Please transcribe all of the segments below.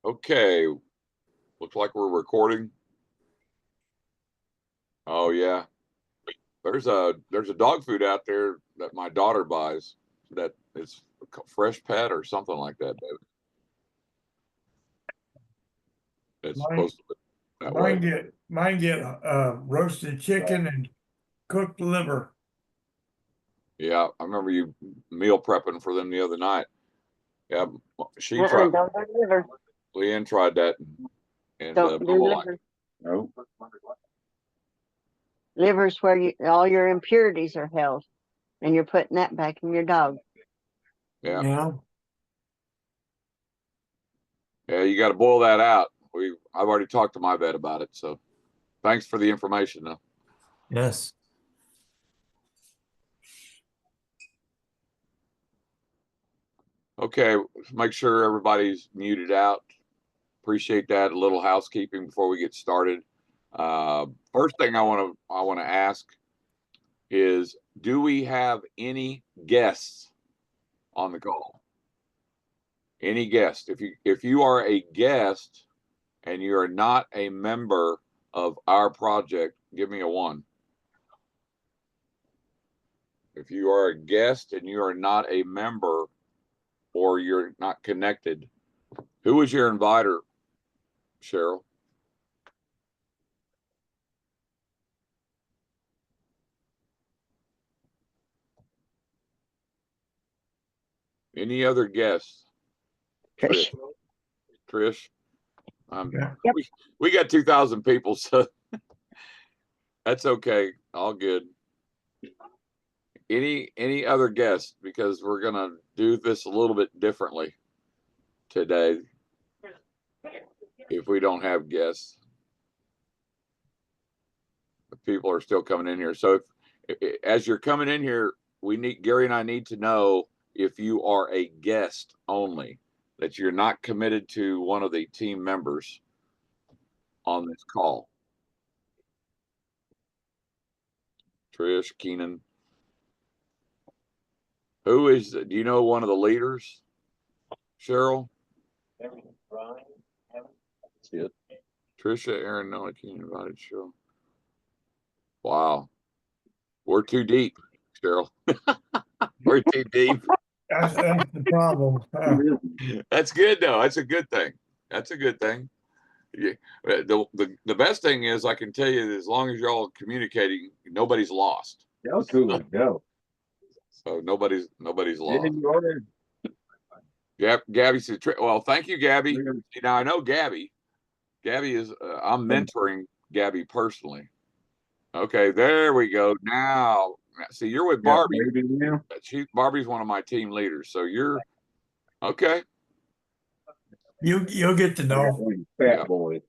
Okay, looks like we're recording. Oh yeah, there's a dog food out there that my daughter buys that is Fresh Pet or something like that, David. It's Mine, supposed to be that way. mine get roasted chicken and cooked liver. Yeah, I remember you meal prepping for them the other night. Yeah, she tried. Don't do liver. Leanne tried that, and Don't do Mama liked liver. it. No. Liver's where all your impurities are held, and you're putting that back in your dog. Yeah, Yeah. yeah, you got to boil that out. I've already talked to my vet about it, so thanks for the information, though. Yes. Okay, make sure everybody's muted out. Appreciate that. A little housekeeping before we get started. First thing I want to ask is, do we have any guests on the call? Any guests? If you are a guest and you are not a member of our project, give me a 1. If you are a guest and you are not a member or you're not connected, who was your inviter, Cheryl? Any other guests? Trish. Trish? Yeah. Yep. We got 2,000 people, so that's okay. All good. Any other guests? Because we're gonna do this a little bit differently today. If we don't have guests, the people are still coming in here. So as you're coming in here, Gary and I need to know if you are a guest only, that you're not committed to one of the team members on this call. Trish, Keenan. Do you know one of the leaders? Cheryl? That's it. Trisha, Aaron, no, I can't invite Cheryl. Wow. We're too deep, Cheryl. We're too deep. That's the problem. That's good though. That's a good thing. That's a good thing. Yeah. The best thing is I can tell you that as long as y'all communicating, nobody's lost. Go. So nobody's lost. Gabby said, well, thank you, Gabby. Now I know Gabby. Gabby is, I'm mentoring Gabby personally. Okay, there we go. Now, see, you're with Barbie. Barbie's one of my team leaders. So you're okay. You'll get to know. Fat boy.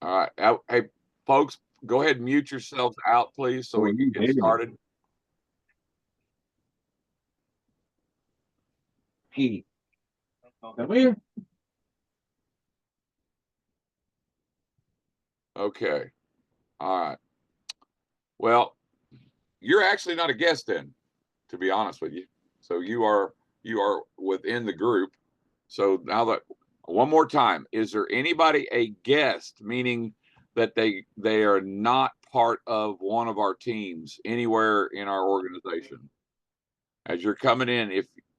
All right. Hey, folks, go ahead and mute yourselves out, please, so we can get started. Hey, come here. Okay. All right. Well, you're actually not a guest then, to be honest with you. So you are within the group. So now that one more time, is there anybody a guest, meaning that they are not part of one of our teams anywhere in our organization? As you're coming in,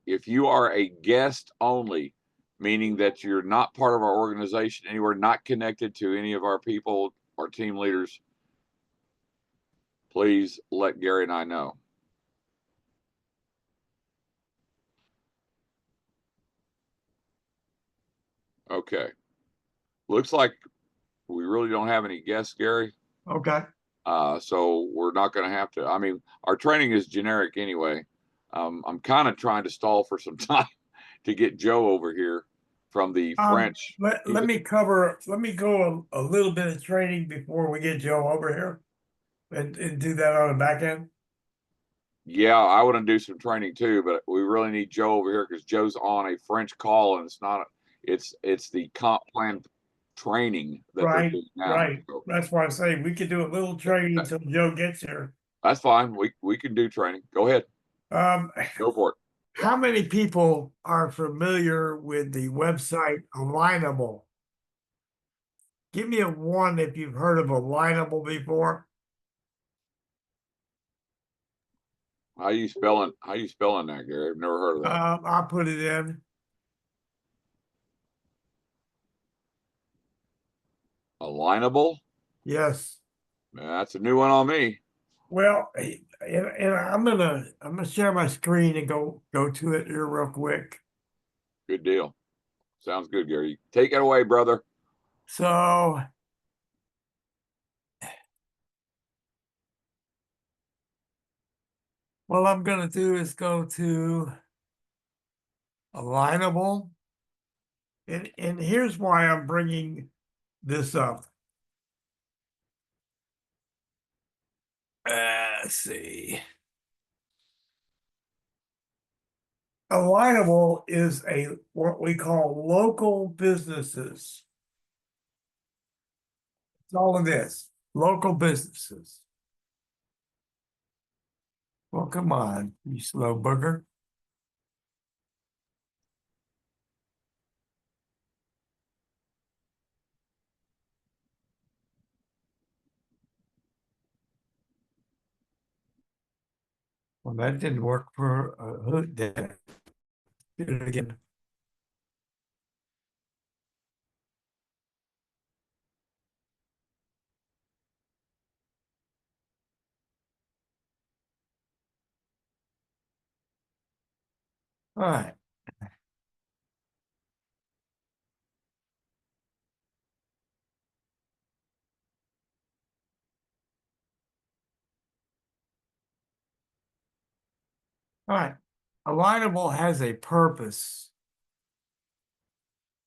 if you are a guest only, meaning that you're not part of our organization anywhere, not connected to any of our people, our team leaders, please let Gary and I know. Okay. Looks like we really don't have any guests, Gary. Okay. So we're not going to have to. I mean, our training is generic anyway. I'm kind of trying to stall for some time to get Joe over here from the French. Let me go a little bit of training before we get Joe over here and do that on the back end. Yeah, I want to do some training too, but we really need Joe over here because Joe's on a French call and it's the comp plan training that they're doing now. Right. So that's why I say we could do a little training until Joe gets here. that's fine. We can do training. Go ahead. Go for it. How many people are familiar with the website Alignable? Give me a one if you've heard of Alignable before. How you spelling that, Gary? I've never heard of that. I'll put it in. Alignable? Yes. Man, that's a new one on me. Well, and I'm gonna share my screen and go to it here real quick. Good deal. Sounds good, Gary. Take it away, brother. So what I'm gonna do is go to Alignable. And here's why I'm bringing this up. Let's see. Alignable is what we call local businesses. It's all of this, local businesses. Well, come on, you slow booger. Well, that didn't work for who did it? Do it again. All right. All right. Alignable has a purpose.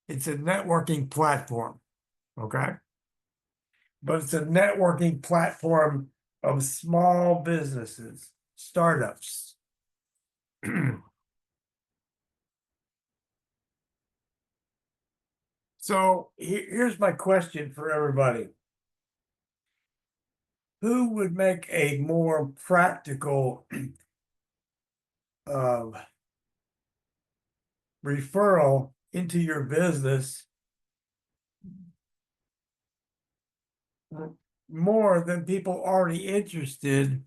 It's a networking platform, okay? But it's a networking platform of small businesses, startups. So here's my question for everybody. Who would make a more practical referral into your business more than people already interested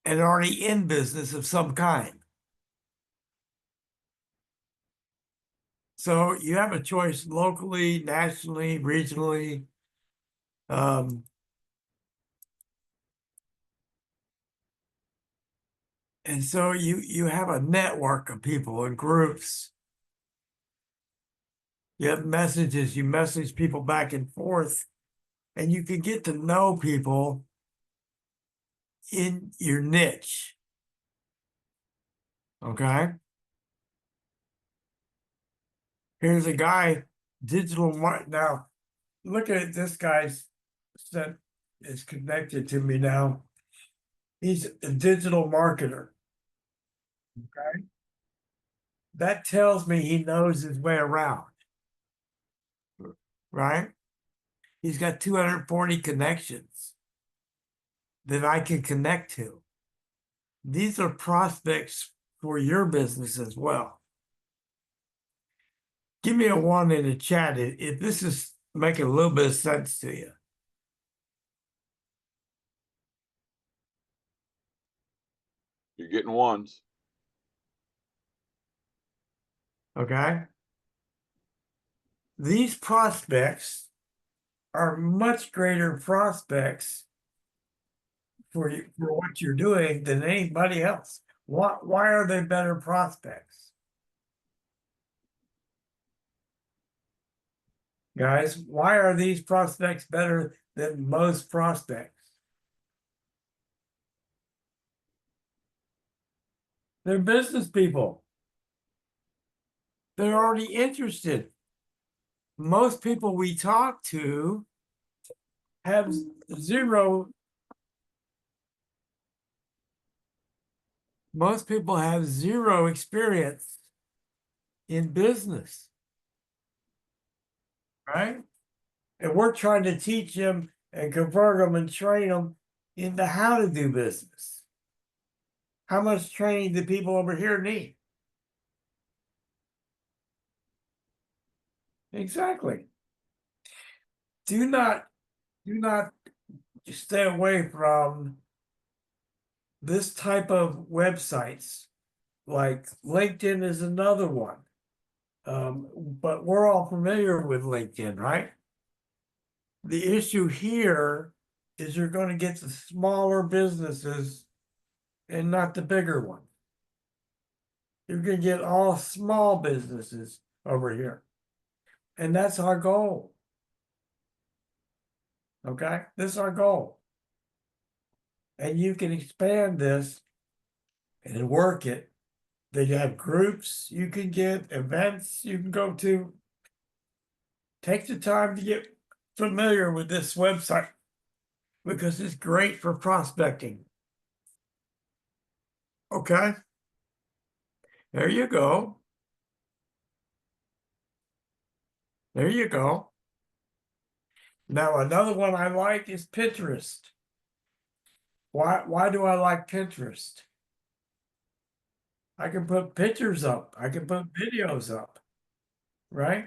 and already in business of some kind? So you have a choice locally, nationally, regionally. And so you have a network of people and groups. You have messages, you message people back and forth, and you can get to know people in your niche. Okay. Here's a guy, now look at it, this guy's that is connected to me now. He's a digital marketer. Okay. That tells me he knows his way around. Right? He's got 240 connections that I can connect to. These are prospects for your business as well. Give me a one in the chat if this is making a little bit of sense to you. You're getting ones. Okay. These prospects are much greater prospects for you, for what you're doing than anybody else. Why are they better prospects? Guys, why are these prospects better than most prospects? They're business people. They're already interested. Most people we talk to have zero. Most people have zero experience in business, right? And we're trying to teach them and convert them and train them into how to do business. how much training do people over here need? Exactly. Do not stay away from this type of websites. Like LinkedIn is another one. But we're all familiar with LinkedIn, right? The issue here is you're going to get the smaller businesses and not the bigger ones. You're going to get all small businesses over here. And that's our goal. Okay, this is our goal. And you can expand this and work it. They have groups you can get, events you can go to. Take the time to get familiar with this website because it's great for prospecting. Okay, there you go. There you go. Now, another one I like is Pinterest. Why do I like Pinterest? I can put pictures up. I can put videos up, right?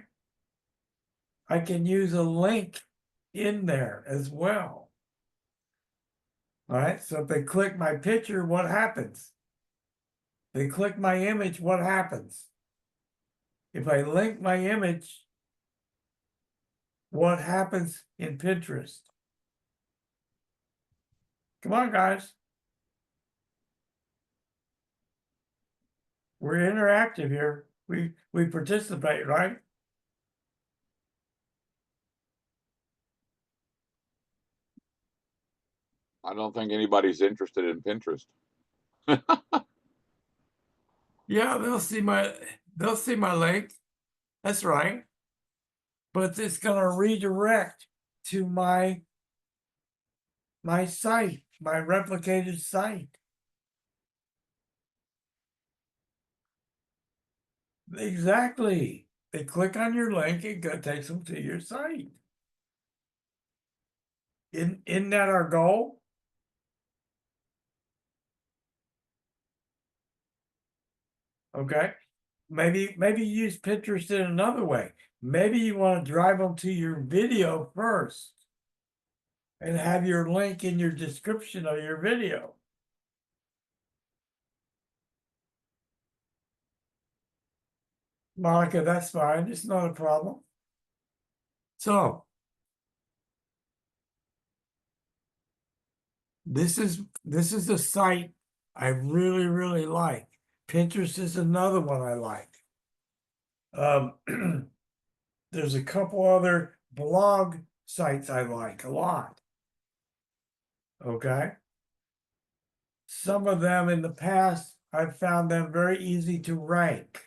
I can use a link in there as well. All right, so if they click my picture, what happens? They click my image, what happens? If I link my image, what happens in Pinterest? Come on, guys. We're interactive here. We participate, right? I don't think anybody's interested in Pinterest. Yeah, they'll see my link. That's right. But it's gonna redirect to my site, my replicated site. Exactly. They click on your link, it takes them to your site. Isn't that our goal? Okay. Maybe use Pinterest in another way. Maybe you want to drive them to your video first and have your link in your description of your video. Monica, that's fine. It's not a problem. So this is the site I really like. Pinterest is another one I like. There's a couple other blog sites I like a lot. Okay. Some of them in the past, I've found them very easy to rank.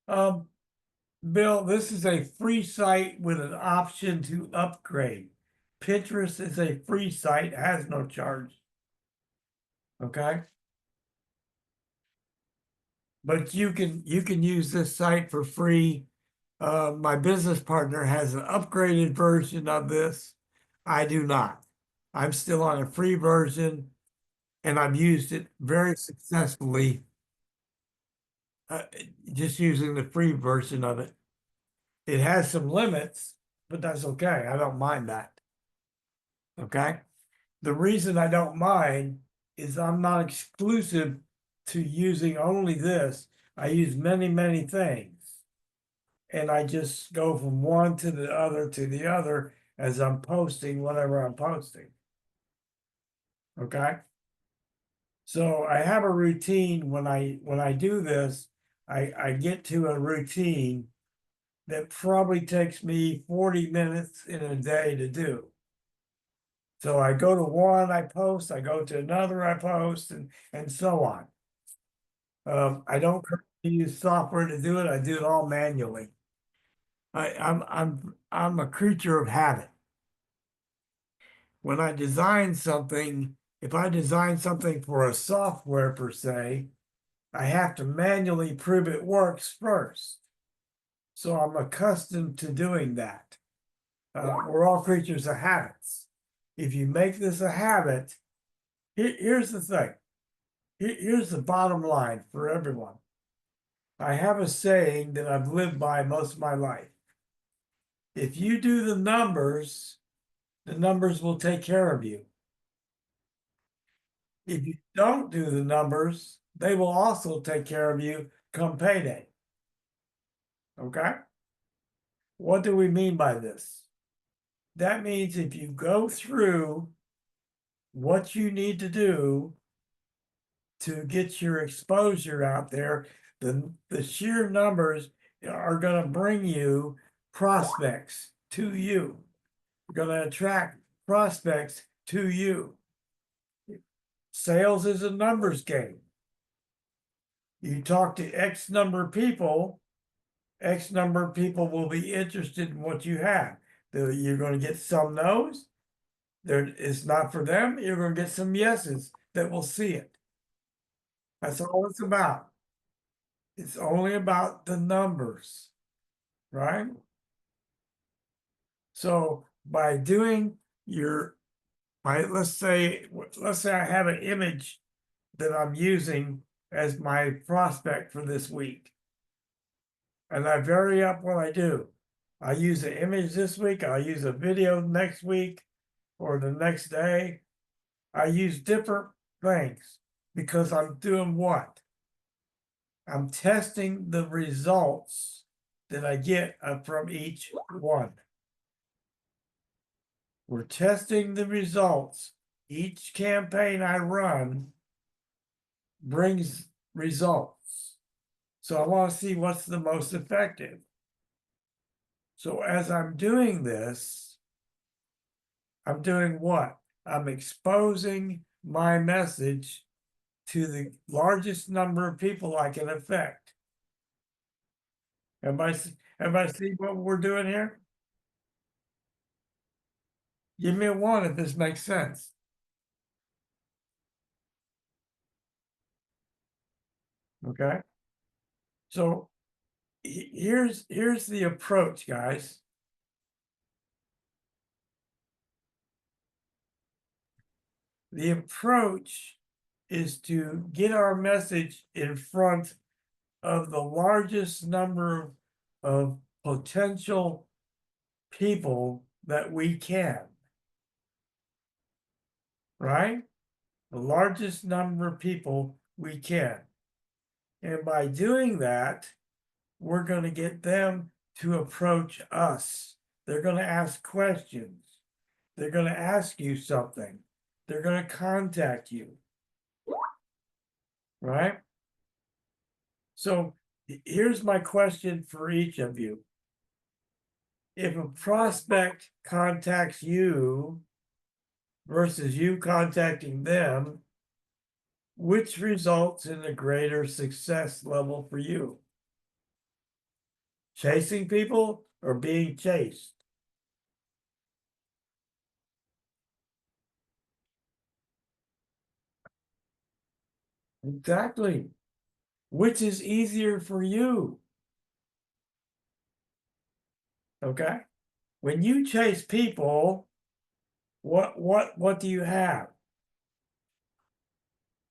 Bill, this is a free site with an option to upgrade. Pinterest is a free site, has no charge. Okay. But you can use this site for free. My business partner has an upgraded version of this. I do not. I'm still on a free version and I've used it very successfully. Just using the free version of it. It has some limits, but that's okay. I don't mind that. Okay. The reason I don't mind is I'm not exclusive to using only this. I use many things. And I just go from one to the other as I'm posting whatever I'm posting. Okay. So I have a routine when I do this, I get to a routine that probably takes me 40 minutes in a day to do. So I go to one, I post, I go to another, I post, and so on. I don't use software to do it. I do it all manually. I'm a creature of habit. When I design something, if I design something for a software per se, I have to manually prove it works first. So I'm accustomed to doing that. We're all creatures of habits. If you make this a habit, here's the thing. Here's the bottom line for everyone. I have a saying that I've lived by most of my life. If you do the numbers will take care of you. If you don't do the numbers, they will also take care of you come payday. Okay? What do we mean by this? That means if you go through what you need to do to get your exposure out there, the sheer numbers are going to bring you prospects to you. You're going to attract prospects to you. Sales is a numbers game. You talk to X number of people, X number of people will be interested in what you have. You're going to get some no's. It's not for them. You're going to get some yeses that will see it. That's all it's about. It's only about the numbers, right? So by doing let's say I have an image that I'm using as my prospect for this week. And I vary up what I do. I use an image this week, I'll use a video next week or the next day. I use different things because I'm doing what? I'm testing the results that I get from each one. We're testing the results. Each campaign I run brings results. So I want to see what's the most effective. So as I'm doing this, I'm doing what? I'm exposing my message to the largest number of people I can affect. Everybody see what we're doing here? Give me a one if this makes sense. Okay. So here's the approach, guys. The approach is to get our message in front of the largest number of potential people that we can. Right? The largest number of people we can. And by doing that, we're going to get them to approach us. They're going to ask questions. They're going to ask you something. They're going to contact you. Right? So here's my question for each of you. If a prospect contacts you versus you contacting them, which results in a greater success level for you? Chasing people or being chased? Exactly. Which is easier for you? Okay. When you chase people, what do you have?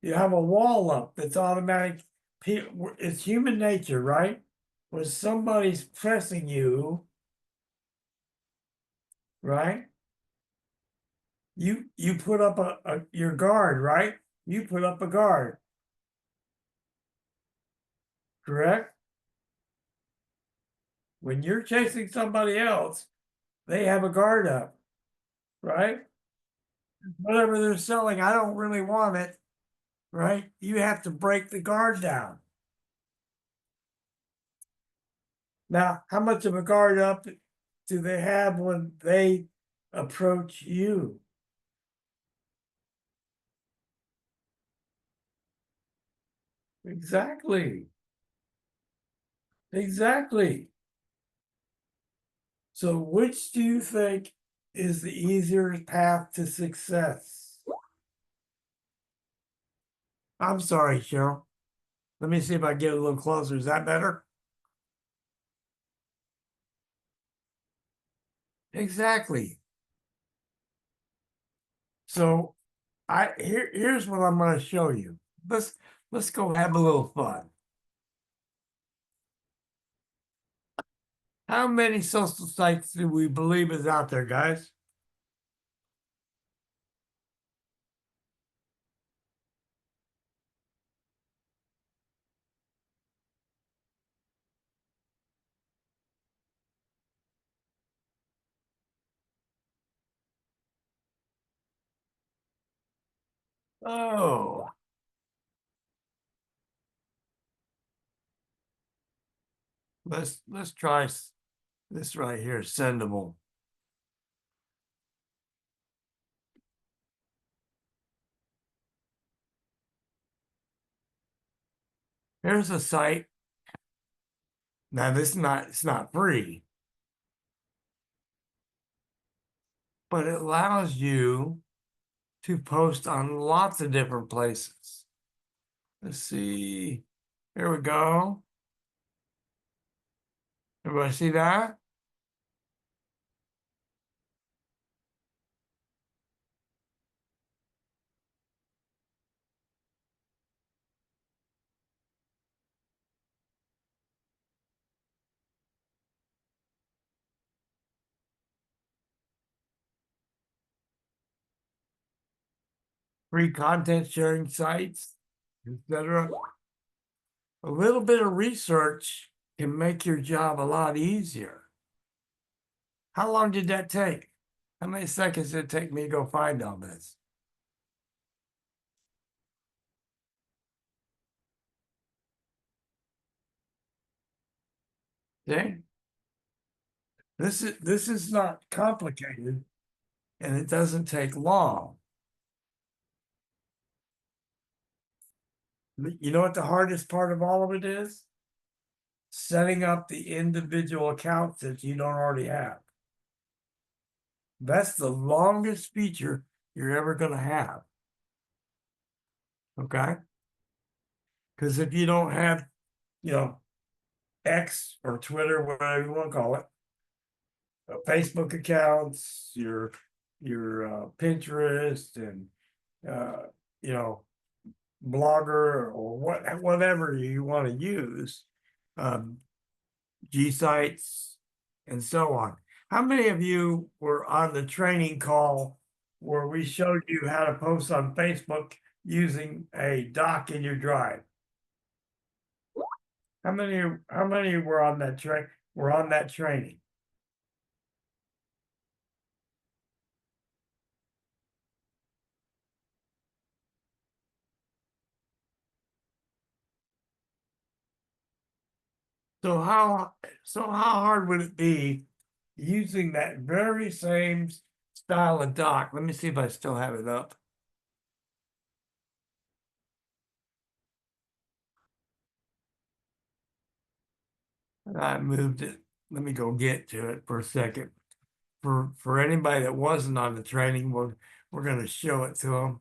You have a wall up that's automatic. It's human nature, right? When somebody's pressing you, right? You put up your guard, right? You put up a guard. Correct? When you're chasing somebody else, they have a guard up, right? Whatever they're selling, I don't really want it, right? You have to break the guard down. Now, how much of a guard up do they have when they approach you? Exactly. Exactly. So which do you think is the easier path to success? I'm sorry, Cheryl. Let me see if I get a little closer. Is that better? Exactly. So here's what I'm going to show you. let's go have a little fun. How many social sites do we believe is out there, guys? Oh. Let's try this right here, Sendable. Here's a site. Now it's not free, but it allows you to post on lots of different places. Let's see. Here we go. Everybody see that? Free content sharing sites, etc. A little bit of research can make your job a lot easier. How long did that take? How many seconds did it take me to go find all this? See? This is not complicated and it doesn't take long. You know what the hardest part of all of it is? Setting up the individual accounts that you don't already have. That's the longest feature you're ever going to have. Okay? Because if you don't have, you know, X or Twitter, whatever you want to call it, Facebook accounts, your Pinterest and you know, Blogger or whatever you want to use, G sites and so on. How many of you were on the training call where we showed you how to post on Facebook using a doc in your drive? How many were on that training? So how hard would it be using that very same style of doc? Let me see if I still have it up. I moved it. Let me go get to it for a second. For anybody that wasn't on the training, we're going to show it to them.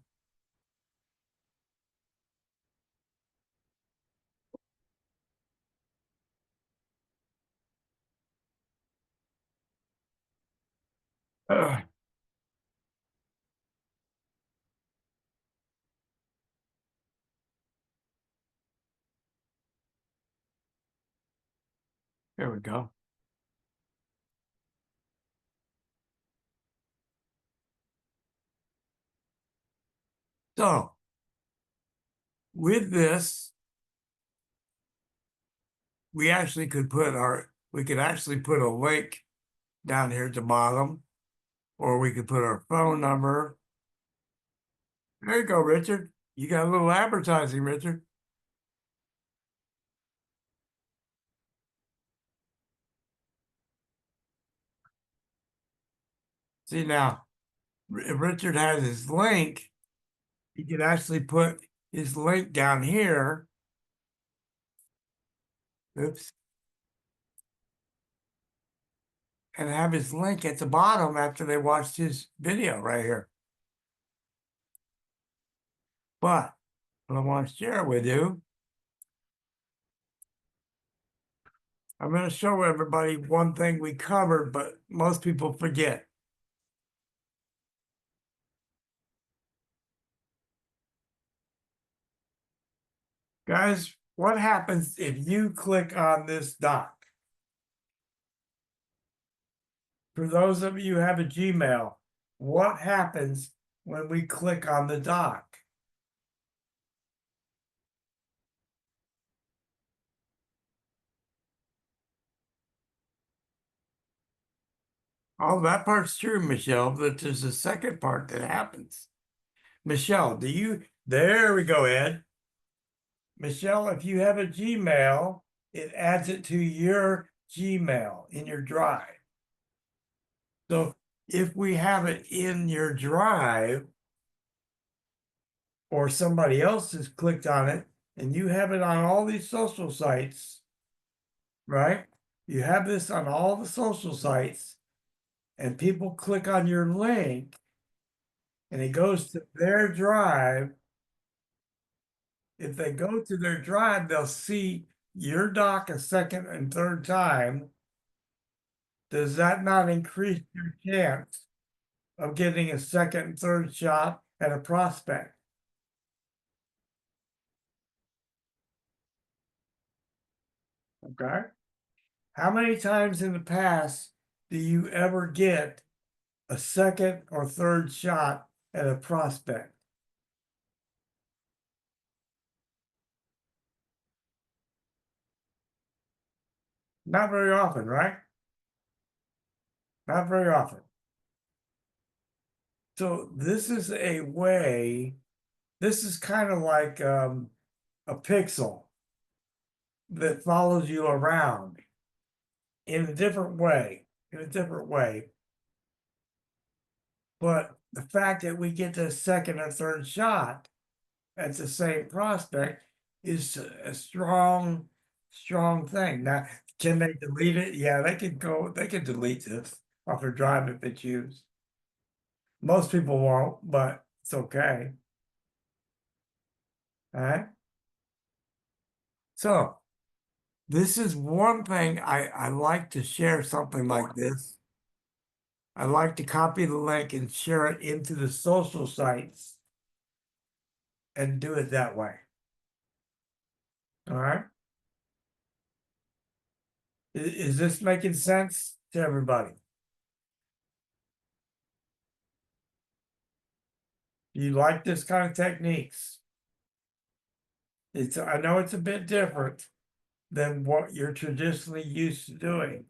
There we go. So with this, we could actually put a link down here at the bottom, or we could put our phone number. There you go, Richard. You got a little advertising, Richard. See now, if Richard has his link, he can actually put his link down here. Oops. And have his link at the bottom after they watched his video right here. But what I want to share with you, I'm going to show everybody one thing we covered, but most people forget. Guys, what happens if you click on this doc? For those of you who have a Gmail, what happens when we click on the doc? Oh, that part's true, Michelle, but there's a second part that happens. Michelle, there we go, Ed. Michelle, if you have a Gmail, it adds it to your Gmail in your drive. So if we have it in your drive, or somebody else has clicked on it, and you have it on all these social sites, right? You have this on all the social sites, and people click on your link, and it goes to their drive. If they go to their drive, they'll see your doc a second and third time. Does that not increase your chance of getting a second and third shot at a prospect? Okay. How many times in the past do you ever get a second or third shot at a prospect? Not very often, right? Not very often. So this is a way, this is kind of like a pixel that follows you around in a different way, But the fact that we get the second or third shot at the same prospect is a strong thing. Now, can they delete it? Yeah, they can delete this off their drive if they choose. Most people won't, but it's okay. All right. So this is one thing I like to share something like this. I like to copy the link and share it into the social sites and do it that way. All right. Is this making sense to everybody? Do you like this kind of techniques? I know it's a bit different than what you're traditionally used to doing.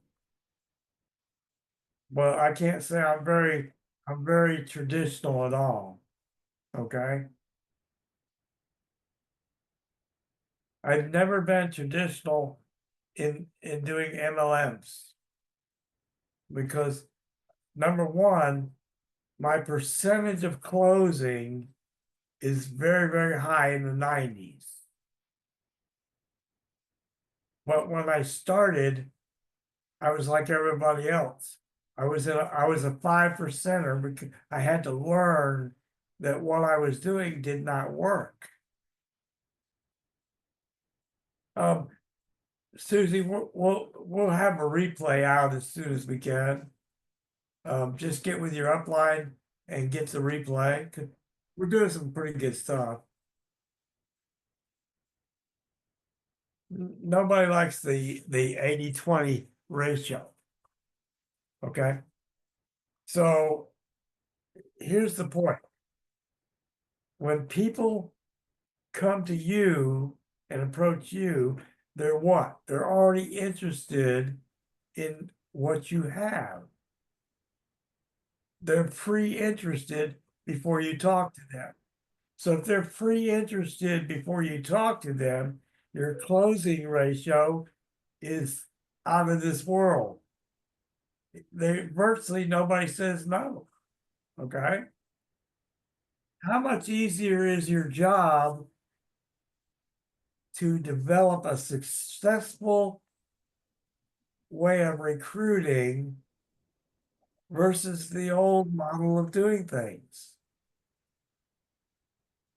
But I can't say I'm very traditional at all. Okay. I've never been traditional in doing MLMs because number one, my percentage of closing is very high in the 90s. But when I started, I was like everybody else. I was a 5%er because I had to learn that what I was doing did not work. Susie, we'll have a replay out as soon as we can. Just get with your upline and get the replay. 'Cause we're doing some pretty good stuff. Nobody likes the 80-20 ratio. Okay. So here's the point. When people come to you and approach you, they're what? They're already interested in what you have. They're pre-interested before you talk to them. So if they're pre-interested before you talk to them, your closing ratio is out of this world. Virtually nobody says no. Okay. How much easier is your job to develop a successful way of recruiting versus the old model of doing things?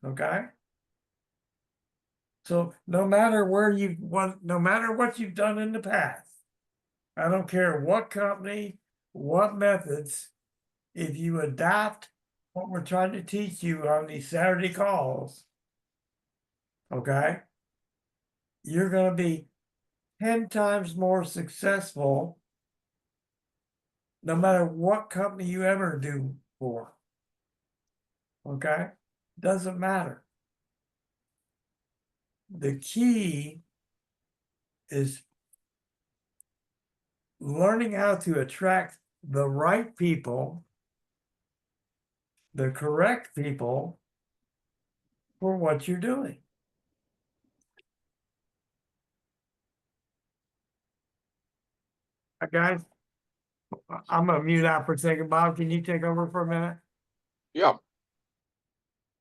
Okay. So no matter no matter what you've done in the past, I don't care what company, what methods, if you adopt what we're trying to teach you on these Saturday calls, okay, you're going to be 10 times more successful no matter what company you ever do for. Okay? Doesn't matter. The key is learning how to attract the right people, the correct people for what you're doing. Guys, I'm gonna mute out for a second. Bob, can you take over for a minute? Yeah.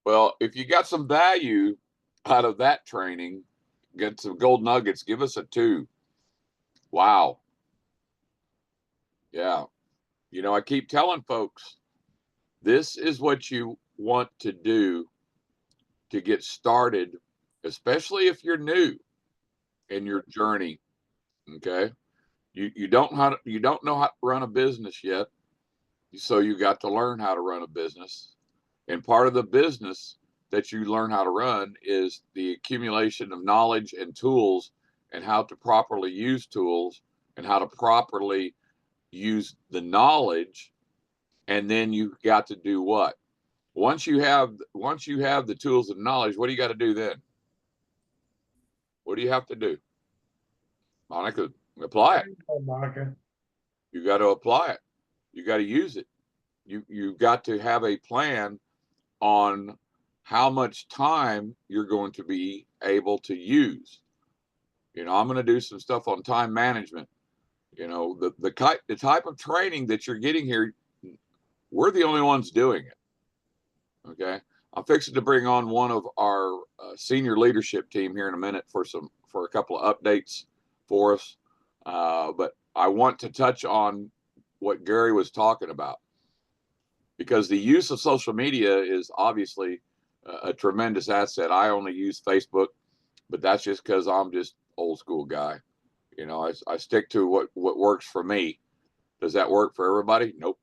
Well, if you got some value out of that training, get some gold nuggets, give us a 2. Wow. Yeah. You know, I keep telling folks, this is what you want to do to get started, especially if you're new in your journey. Okay. You don't know how to run a business yet. So you got to learn how to run a business. And part of the business that you learn how to run is the accumulation of knowledge and tools and how to properly use tools and how to properly use the knowledge. And then you got to do what? Once you have the tools and knowledge, what do you got to do then? What do you have to do? Monica, apply it. Monica. You got to apply it. You got to use it. You've got to have a plan on how much time you're going to be able to use. You know, I'm going to do some stuff on time management. You know, the type of training that you're getting here, we're the only ones doing it. Okay, I'm fixing to bring on one of our senior leadership team here in a minute for a couple of updates for us. But I want to touch on what Gary was talking about, because the use of social media is obviously a tremendous asset. I only use Facebook, but that's just because I'm just old school guy. You know, I stick to what works for me. Does that work for everybody? Nope.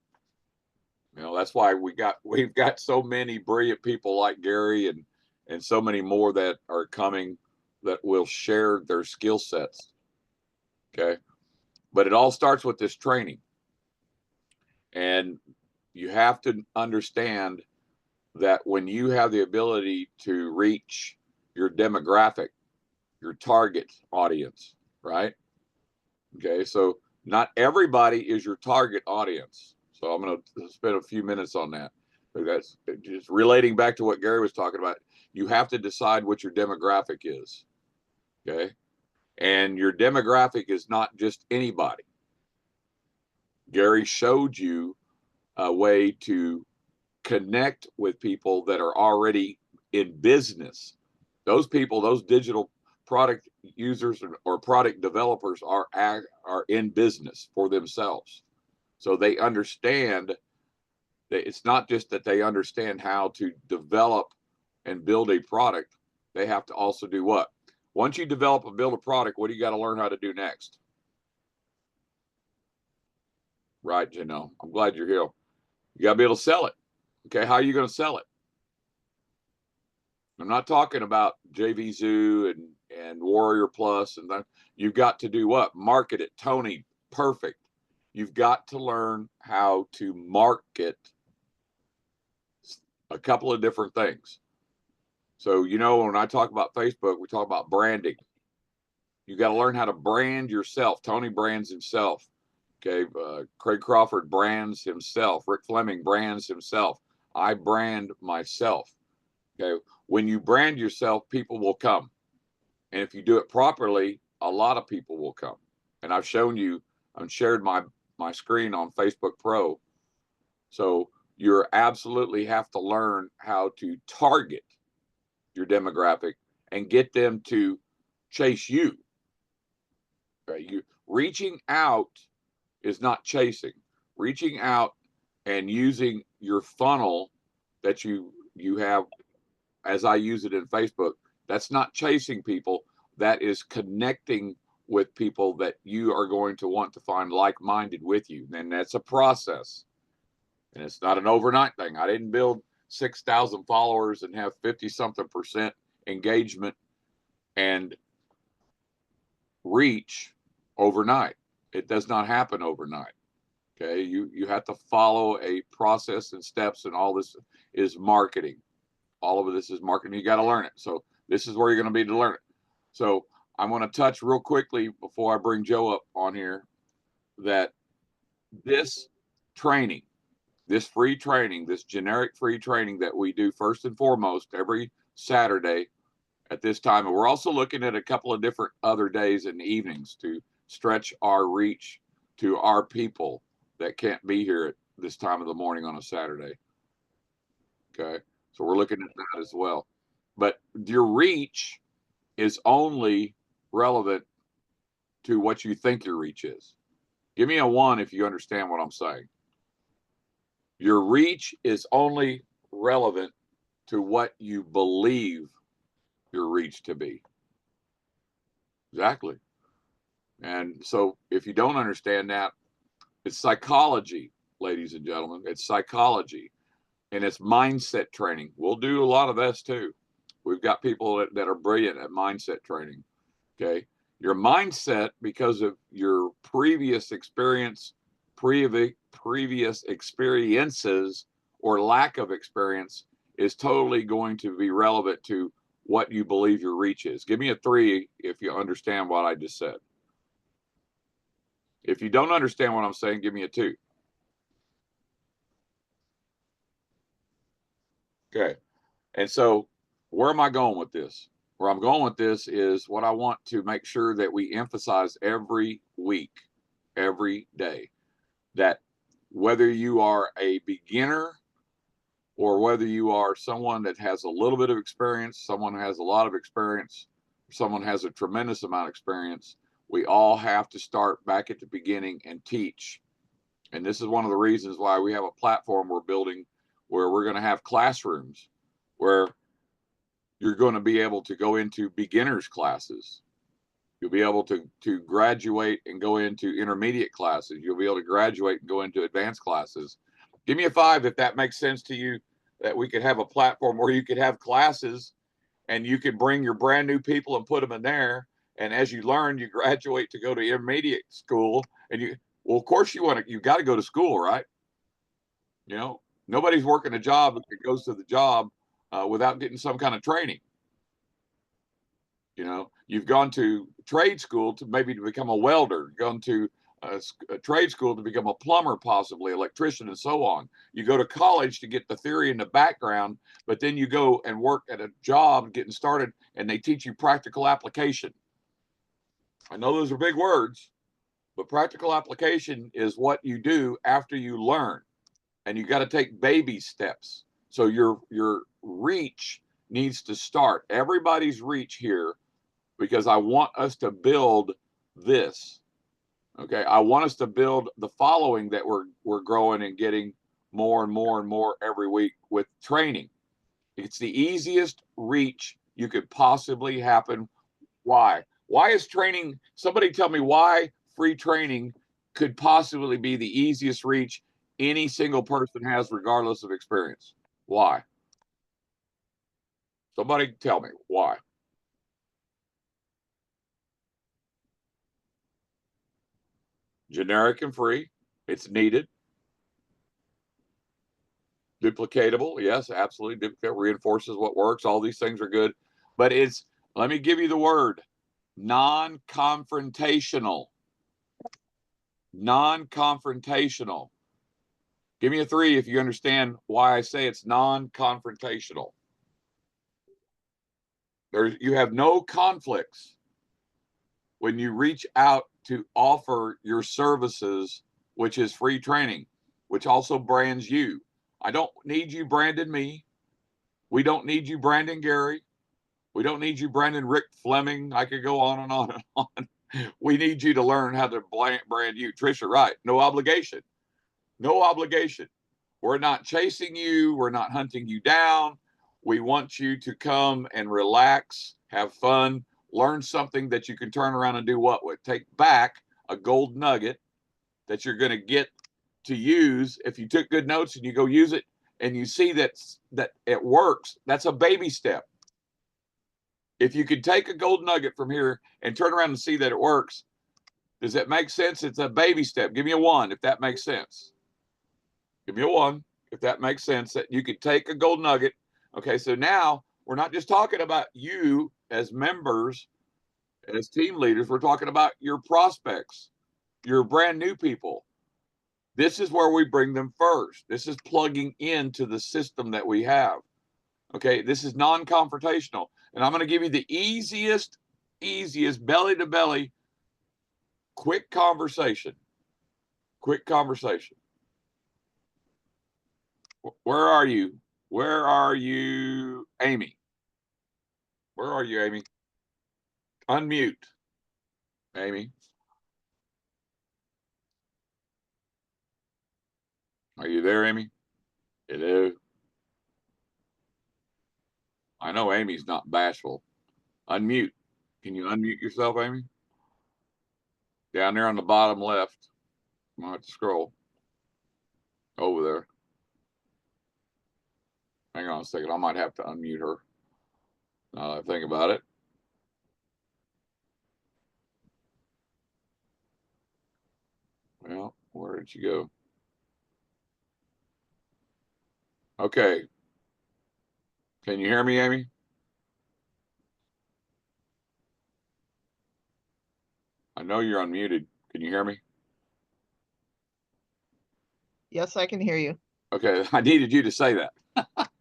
You know, that's why we've got so many brilliant people like Gary and so many more that are coming that will share their skill sets. Okay. But it all starts with this training. And you have to understand that when you have the ability to reach your demographic, your target audience, right? Okay, so not everybody is your target audience. So I'm going to spend a few minutes on that. That's just relating back to what Gary was talking about. You have to decide what your demographic is. Okay, and your demographic is not just anybody. Gary showed you a way to connect with people that are already in business. Those people, those digital product users or product developers are in business for themselves. So they understand that it's not just that they understand how to develop and build a product. They have to also do what? Once you develop and build a product, what do you got to learn how to do next? Right, Janelle? I'm glad you're here. You got to be able to sell it. Okay, how are you going to sell it? I'm not talking about JVZoo and Warrior Plus and that. You've got to do what? Market it. Tony, perfect. You've got to learn how to market a couple of different things. So, you know, when I talk about Facebook, we talk about branding. You got to learn how to brand yourself. Tony brands himself. Okay. Craig Crawford brands himself. Rick Fleming brands himself. I brand myself. Okay. When you brand yourself, people will come. And if you do it properly, a lot of people will come. And I've shown you, I've shared my screen on Facebook Pro. So you absolutely have to learn how to target your demographic and get them to chase you. Okay? You reaching out is not chasing. Reaching out and using your funnel that you have, as I use it in Facebook, that's not chasing people. That is connecting with people that you are going to want to find like-minded with you. And that's a process. And it's not an overnight thing. I didn't build 6,000 followers and have 50-something% engagement and reach overnight. It does not happen overnight. Okay, you have to follow a process and steps, and all this is marketing. All of this is marketing. You got to learn it. So this is where you're going to be to learn it. So I'm going to touch real quickly before I bring Joe up on here that this training, this free training, this generic free training that we do first and foremost every Saturday at this time, and we're also looking at a couple of different other days and evenings to stretch our reach to our people that can't be here at this time of the morning on a Saturday. Okay, so we're looking at that as well. But your reach is only relevant to what you think your reach is. Give me a 1 if you understand what I'm saying. Your reach is only relevant to what you believe your reach to be. Exactly. And so if you don't understand that, it's psychology, ladies and gentlemen. It's psychology, and it's mindset training. We'll do a lot of this too. We've got people that are brilliant at mindset training. Okay. Your mindset, because of your previous experience, previous experiences, or lack of experience, is totally going to be relevant to what you believe your reach is. Give me a 3 if you understand what I just said. If you don't understand what I'm saying, give me a 2. Okay. And so where am I going with this? Where I'm going with this is what I want to make sure that we emphasize every week, every day, that whether you are a beginner or whether you are someone that has a little bit of experience, someone who has a lot of experience, someone has a tremendous amount of experience, we all have to start back at the beginning and teach. And this is one of the reasons why we have a platform we're building where we're going to have classrooms where you're going to be able to go into beginners classes. You'll be able to graduate and go into intermediate classes. You'll be able to graduate and go into advanced classes. Give me a 5 if that makes sense to you, that we could have a platform where you could have classes and you could bring your brand new people and put them in there. And as you learn, you graduate to go to intermediate school. And well, of course you got to go to school, right? You know, nobody's working a job that goes to the job without getting some kind of training. You know, you've gone to trade school to become a welder, gone to a trade school to become a plumber, possibly electrician, and so on. You go to college to get the theory and the background, but then you go and work at a job getting started, and they teach you practical application. I know those are big words, but practical application is what you do after you learn, and you got to take baby steps. So your reach needs to start. Everybody's reach here, because I want us to build this. Okay, I want us to build the following that we're growing and getting more and more and more every week with training. It's the easiest reach you could possibly happen. Why? Why is training? Somebody tell me why free training could possibly be the easiest reach any single person has, regardless of experience. Why? Somebody tell me why. Generic and free. It's needed. Duplicatable. Yes, absolutely. Duplicate reinforces what works. All these things are good. But let me give you the word, non-confrontational. Non-confrontational. Give me a 3 if you understand why I say it's non-confrontational. You have no conflicts when you reach out to offer your services, which is free training, which also brands you. I don't need you branding me. We don't need you branding Gary. We don't need you branding Rick Fleming. I could go on and on and on. We need you to learn how to brand you. Trisha, right. No obligation. No obligation. We're not chasing you. We're not hunting you down. We want you to come and relax, have fun, learn something that you can turn around and do what with? Take back a gold nugget that you're going to get to use. If you took good notes and you go use it and you see that it works, that's a baby step. If you could take a gold nugget from here and turn around and see that it works, does that make sense? It's a baby step. Give me a 1 if that makes sense. Give me a 1 if that makes sense, that you could take a gold nugget. Okay, so now we're not just talking about you as members, as team leaders. We're talking about your prospects, your brand new people. This is where we bring them first. This is plugging into the system that we have. Okay, this is non-confrontational. And I'm going to give you the easiest belly to belly, quick conversation. Quick conversation. Where are you? Where are you, Amy? Where are you, Amy? Unmute, Amy. Are you there, Amy? Hello. I know Amy's not bashful. Unmute. Can you unmute yourself, Amy? Down there on the bottom left. I'm going to have to scroll over there. Hang on a second. I might have to unmute her. Now that I think about it. Well, where did she go? Okay. Can you hear me, Amy? I know you're unmuted. Can you hear me? Yes, I can hear you. Okay. I needed you to say that.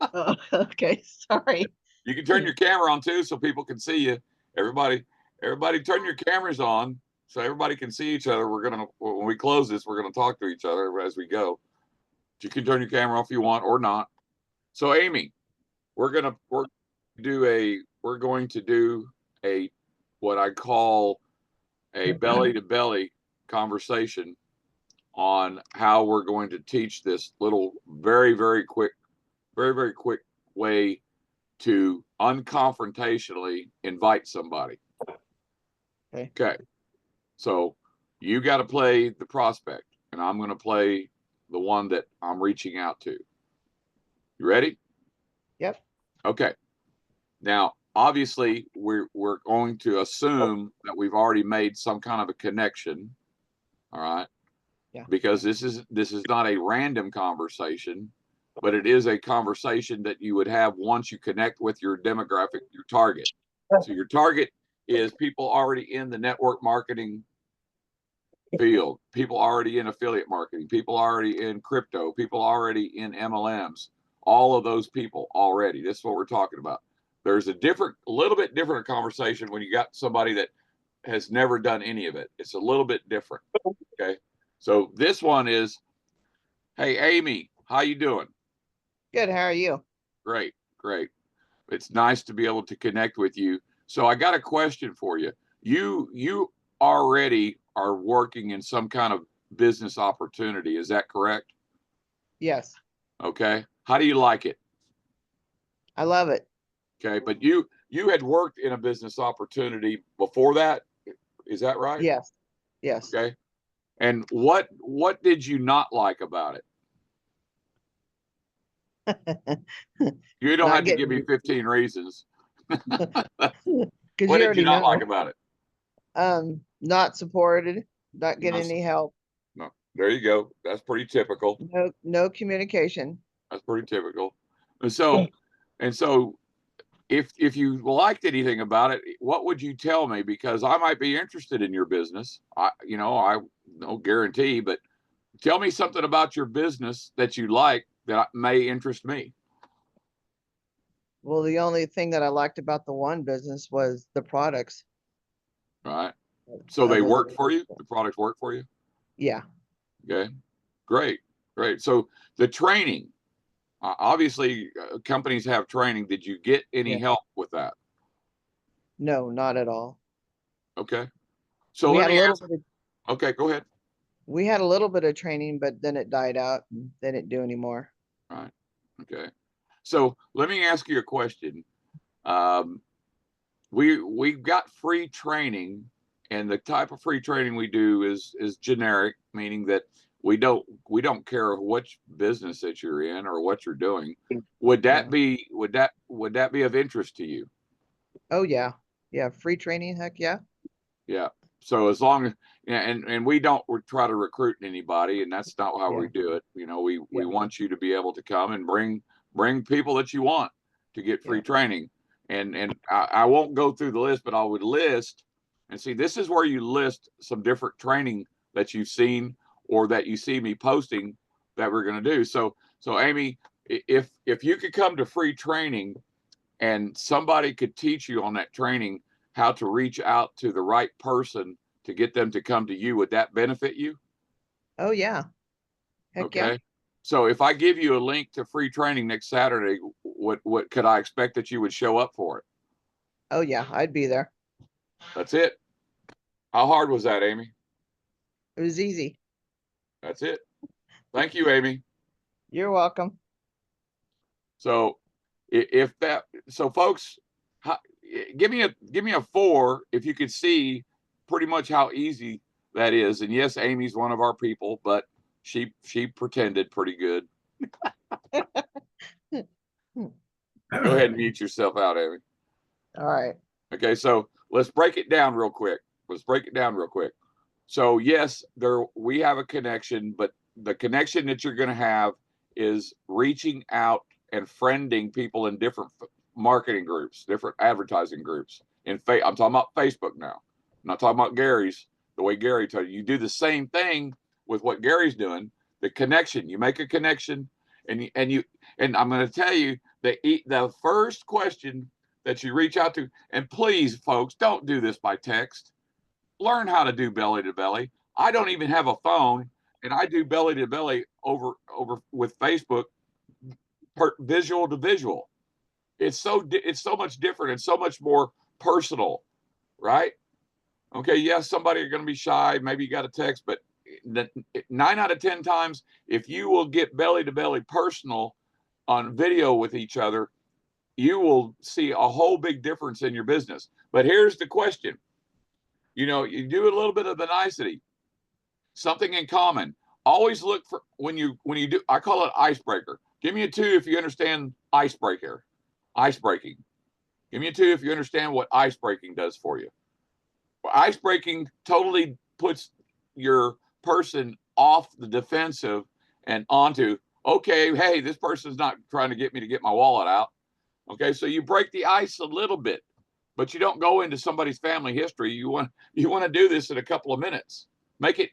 Oh, okay, sorry. You can turn your camera on too so people can see you. Everybody turn your cameras on so everybody can see each other. When we close this, we're gonna talk to each other as we go. You can turn your camera off if you want or not. So Amy, we're going to do a what I call a belly to belly conversation on how we're going to teach this little very quick way to unconfrontationally invite somebody. Okay. So you got to play the prospect and I'm going to play the one that I'm reaching out to. You ready? Yep. Okay. Now, obviously, we're going to assume that we've already made some kind of a connection. All right. Yeah. Because this is not a random conversation, but it is a conversation that you would have once you connect with your demographic, your target. So your target is people already in the network marketing field, people already in affiliate marketing, people already in crypto, people already in MLMs, all of those people already. This is what we're talking about. There's a little bit different conversation when you got somebody that has never done any of it. It's a little bit different. Okay. So this one is, hey, Amy, how you doing? Good, how are you? Great. It's nice to be able to connect with you. So I got a question for you. You already are working in some kind of business opportunity. Is that correct? Yes, Okay. How do you like it? I love it. Okay. But you had worked in a business opportunity before that. Is that right? Yes. Okay. And what did you not like about it? You don't Not have to give me getting- 15 reasons. Because What you did you already not know. like about it? Not supported, not getting Not- any help, No. There you go. That's pretty typical. no communication. That's pretty typical. And so if you liked anything about it, what would you tell me? Because I might be interested in your business. I no guarantee, but tell me something about your business that you like that may interest me. Well, the only thing that I liked about the one business was the products. Right. So they work for you? The products work for you? Yeah, Okay. Great. So the training, obviously companies have training. Did you get any Yeah. help with that? no, not at all. Okay. So We let had me a little ask. bit Okay, go ahead. we had a little bit of training, but then it died out and they didn't do anymore. Right. Okay. So let me ask you a question. We've got free training, and the type of free training we do is generic, meaning that we don't care which business that you're in or what you're doing. Would that be of interest to you? Oh, yeah. Yeah, free training, heck yeah. Yeah. So as long as, yeah, and we don't try to recruit anybody, and that's not how we Yeah. do it. You know, we Yeah. want you to be able to come and bring people that you want to get free Yeah. training. And I won't go through the list, but I would list and see, this is where you list some different training that you've seen or that you see me posting that we're going to do. So Amy, if you could come to free training and somebody could teach you on that training how to reach out to the right person to get them to come to you, would that benefit you? Oh, yeah. Heck yeah. Okay. So if I give you a link to free training next Saturday, what could I expect that you would show up for it? Oh, yeah. I'd be there. That's it. How hard was that, Amy? It was easy. That's it. Thank you, Amy. You're welcome. So if that, so folks, how, give me a 4 if you could see pretty much how easy that is. And yes, Amy's one of our people, but she pretended pretty good. Go ahead and mute yourself out, Amy. All right. Okay, so let's break it down real quick. So yes, we have a connection, but the connection that you're going to have is reaching out and friending people in different marketing groups, different advertising groups. I'm talking about Facebook now. I'm not talking about Gary's. The way Gary told you, you do the same thing with what Gary's doing. The connection, you make a connection, and I'm going to tell you the first question that you reach out to, and please, folks, don't do this by text. Learn how to do belly to belly. I don't even have a phone, and I do belly to belly over with Facebook, visual to visual. It's so much different and so much more personal, right? Okay, yes, somebody are going to be shy. Maybe you got a text, but 9 out of 10 times, if you will get belly to belly personal on video with each other, you will see a whole big difference in your business. But here's the question. You know, you do a little bit of the nicety, something in common. Always look for when you do, I call it icebreaker. Give me a 2 if you understand icebreaking. Give me a 2 if you understand what icebreaking does for you. Icebreaking totally puts your person off the defensive and onto, okay, hey, this person's not trying to get me to get my wallet out. Okay, so you break the ice a little bit, but you don't go into somebody's family history. You want to do this in a couple of minutes. Make it,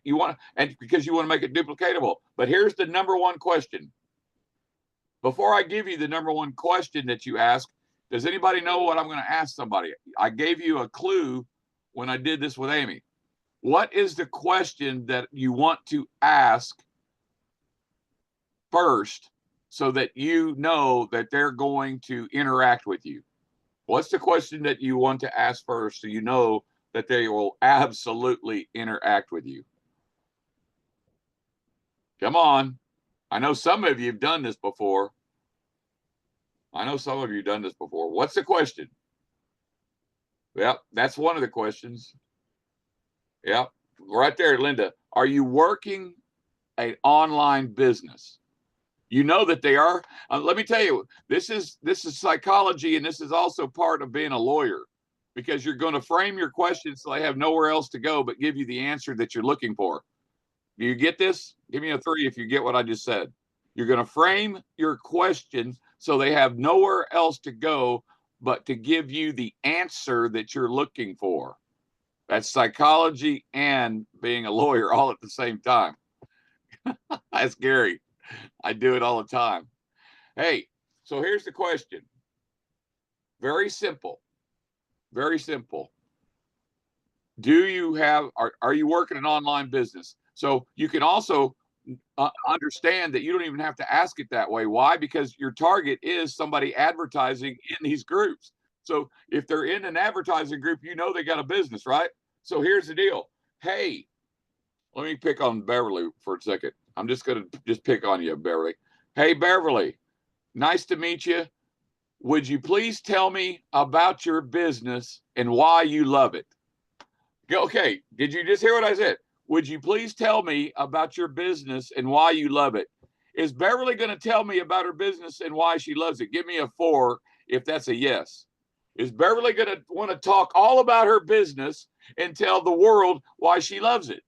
and because you want to make it duplicatable. But here's the number one question. Before I give you the number one question that you ask, does anybody know what I'm going to ask somebody? I gave you a clue when I did this with Amy. What is the question that you want to ask first so that you know that they're going to interact with you? What's the question that you want to ask first so you know that they will absolutely interact with you? Come on. I know some of you have done this before. What's the question? Yep, that's one of the questions. Yep, right there, Linda. Are you working an online business? You know that they are. Let me tell you, this is psychology, and this is also part of being a lawyer, because you're going to frame your questions so they have nowhere else to go but give you the answer that you're looking for. Do you get this? Give me a 3 if you get what I just said. You're going to frame your question so they have nowhere else to go but to give you the answer that you're looking for. That's psychology and being a lawyer all at the same time. That's Gary. I do it all the time. Hey, so here's the question. Very simple. Very simple. Do you have, are you working an online business? So you can also understand that you don't even have to ask it that way. Why? Because your target is somebody advertising in these groups. So if they're in an advertising group, you know they got a business, right? So here's the deal. Hey, let me pick on Beverly for a second. I'm just going to pick on you, Beverly. Hey, Beverly, nice to meet you. Would you please tell me about your business and why you love it? Okay, did you just hear what I said? Would you please tell me about your business and why you love it? Is Beverly going to tell me about her business and why she loves it? Give me a 4 if that's a yes. Is Beverly going to want to talk all about her business and tell the world why she loves it?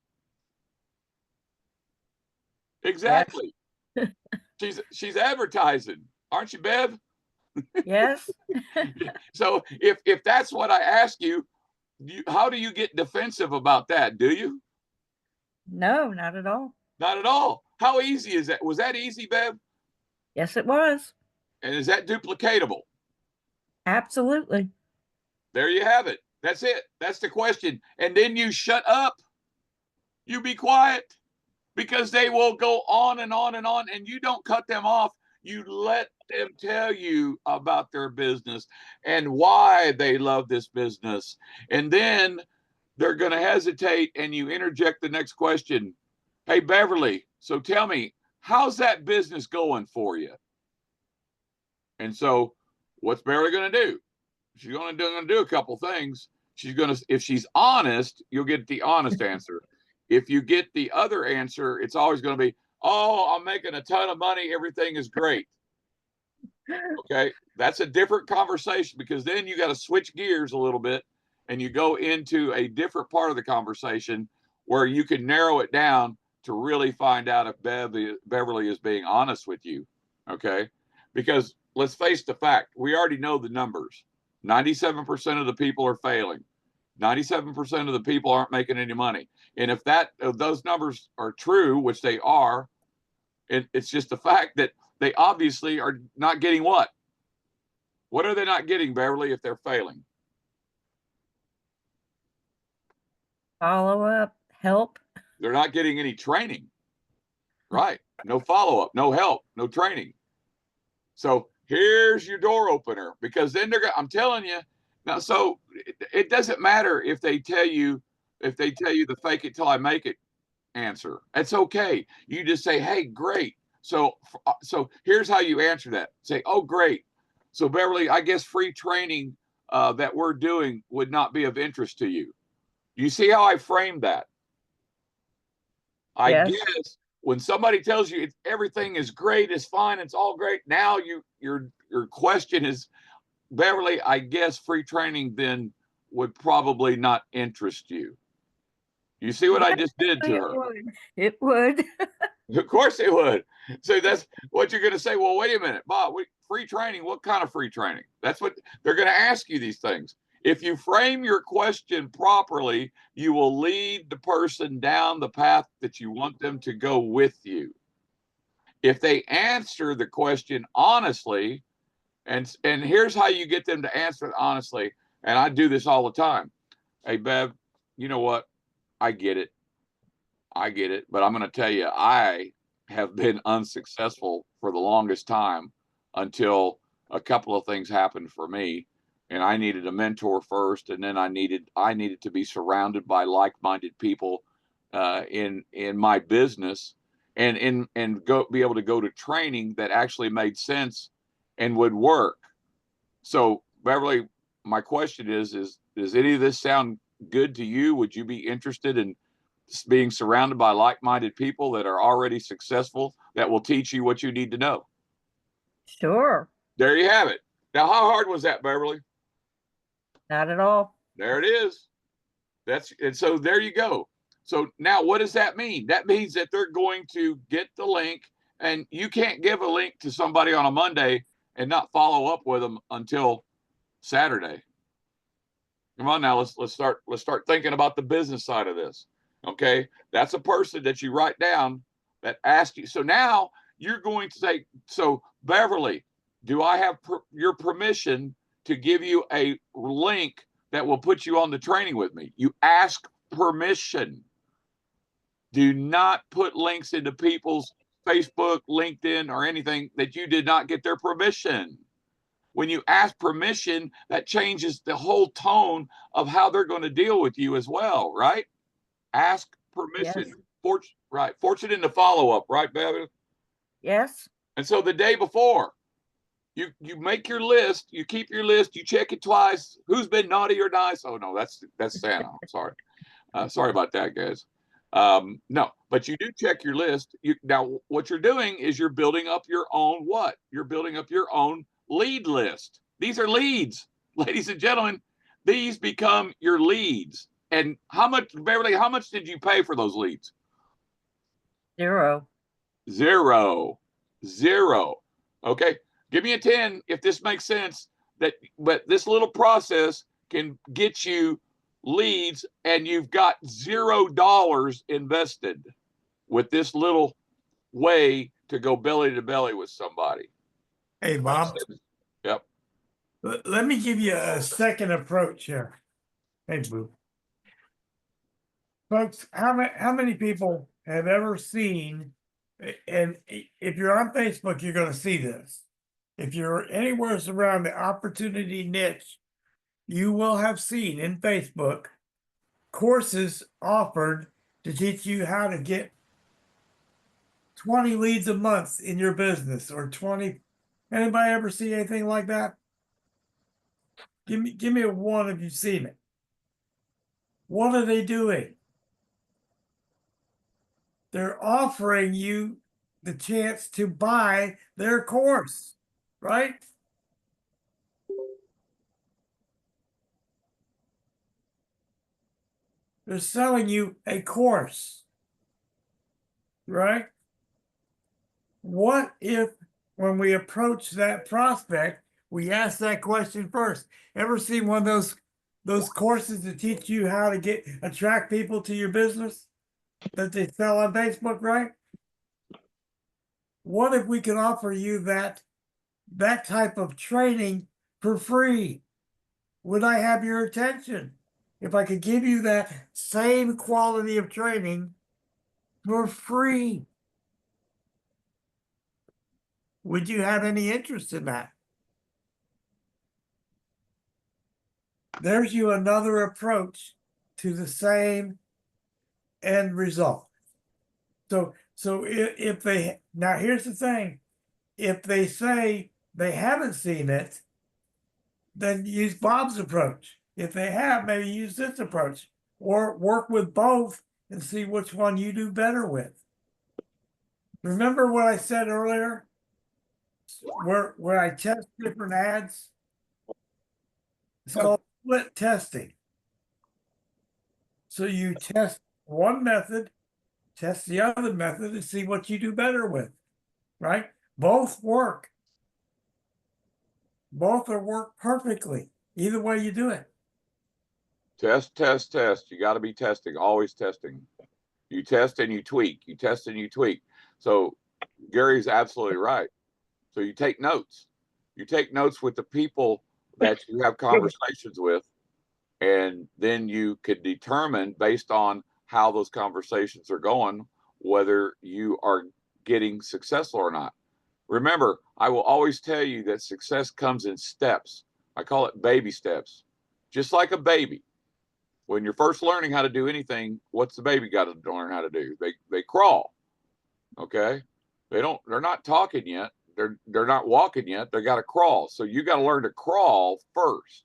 Exactly. She's advertising, aren't you, Bev? Yes. So if that's what I ask you, how do you get defensive about that? Do you? No, not at all. Not at all. How easy is that? Was that easy, Bev? Yes, it was. And is that duplicatable? Absolutely. There you have it. That's it. That's the question. And then you shut up. You be quiet, because they will go on and on and on, and you don't cut them off. You let them tell you about their business and why they love this business. And then they're going to hesitate, and you interject the next question. Hey, Beverly, so tell me, how's that business going for you? And so what's Beverly going to do? She's going to do a couple things. She's going to, if she's honest, you'll get the honest answer. If you get the other answer, it's always going to be, oh, I'm making a ton of money. Everything is great. Okay. That's a different conversation, because then you got to switch gears a little bit and you go into a different part of the conversation where you can narrow it down to really find out if Beverly is being honest with you. Okay. Because let's face the fact, we already know the numbers. 97% of the people are failing. 97% of the people aren't making any money. And if those numbers are true, which they are, it's just the fact that they obviously are not getting what? What are they not getting, Beverly, if they're failing? Follow up, help. They're not getting any training, right? No follow-up, no help, no training. So here's your door opener, because then I'm telling you now. So it doesn't matter if they tell you the fake it till I make it answer. It's okay. You just say, hey, great. So here's how you answer that. Say, oh, great. So Beverly, I guess free training that we're doing would not be of interest to you. You see how I framed that? I Yes. guess when somebody tells you everything is great, it's fine, it's all great. Now your question is, Beverly, I guess free training then would probably not interest you. You see what I just did to her? It would. Of course it would. So that's what you're going to say. Well, wait a minute, Bob, free training, what kind of free training? That's what they're going to ask you, these things. If you frame your question properly, you will lead the person down the path that you want them to go with you. If they answer the question honestly, and here's how you get them to answer it honestly, and I do this all the time. Hey, Bev, you know what? I get it, but I'm going to tell you, I have been unsuccessful for the longest time until a couple of things happened for me. And I needed a mentor first, and then I needed to be surrounded by like-minded people in my business, and be able to go to training that actually made sense and would work. So Beverly, my question is does any of this sound good to you? Would you be interested in being surrounded by like-minded people that are already successful, that will teach you what you need to know? Sure. There you have it. Now, how hard was that, Beverly? Not at all. There it is. And so there you go. So now what does that mean? That means that they're going to get the link, and you can't give a link to somebody on a Monday and not follow up with them until Saturday. Come on now, let's start thinking about the business side of this. Okay? That's a person that you write down that asked you. So now you're going to say, so Beverly, do I have your permission to give you a link that will put you on the training with me? You ask permission. Do not put links into people's Facebook, LinkedIn, or anything that you did not get their permission. When you ask permission, that changes the whole tone of how they're going to deal with you as well, right? Ask permission. Yes. Right. Fortune in the follow-up, right, Beverly? Yes. And so the day before, you make your list, you keep your list, you check it twice. Who's been naughty or nice? Oh no, that's Santa. I'm sorry. Sorry about that, guys. No, but you do check your list. Now what you're doing is you're building up your own what? You're building up your own lead list. These are leads. ladies and gentlemen, these become your leads. And how much, Beverly, how much did you pay for those leads? 0. Zero. Okay. Give me a 10 if this makes sense. But this little process can get you leads, and you've got $0 invested with this little way to go belly to belly with somebody. Hey, Bob, Yep. let me give you a second approach here. Hey, Boo. Folks, how many people have ever seen, and if you're on Facebook, you're gonna see this. If you're anywhere around the opportunity niche, you will have seen in Facebook courses offered to teach you how to get 20 leads a month in your business, or 20. Anybody ever see anything like that? Give me a one if you've seen it. What are they doing? They're offering you the chance to buy their course, right? They're selling you a course, right? What if, when we approach that prospect, we ask that question first? Ever see one of those courses to teach you how to attract people to your business that they sell on Facebook, right? What if we could offer you that type of training for free? Would I have your attention if I could give you that same quality of training for free? Would you have any interest in that? There's you another approach to the same end result. So if they, now here's the thing, if they say they haven't seen it, then use Bob's approach. If they have, maybe use this approach, or work with both and see which one you do better with. Remember what I said earlier, where I test different ads? It's called split testing. So you test one method, test the other method, and see what you do better with, right? Both work. Both are work perfectly, either way you do it. Test. You got to be testing, always testing. You test and you tweak. You test and you tweak. So Gary's absolutely right. So you take notes. You take notes with the people that you have conversations with, and then you could determine, based on how those conversations are going, whether you are getting successful or not. Remember, I will always tell you that success comes in steps. I call it baby steps. Just like a baby. When you're first learning how to do anything, what's the baby got to learn how to do? They crawl. Okay? They're not talking yet. They're not walking yet. They got to crawl. So you got to learn to crawl first.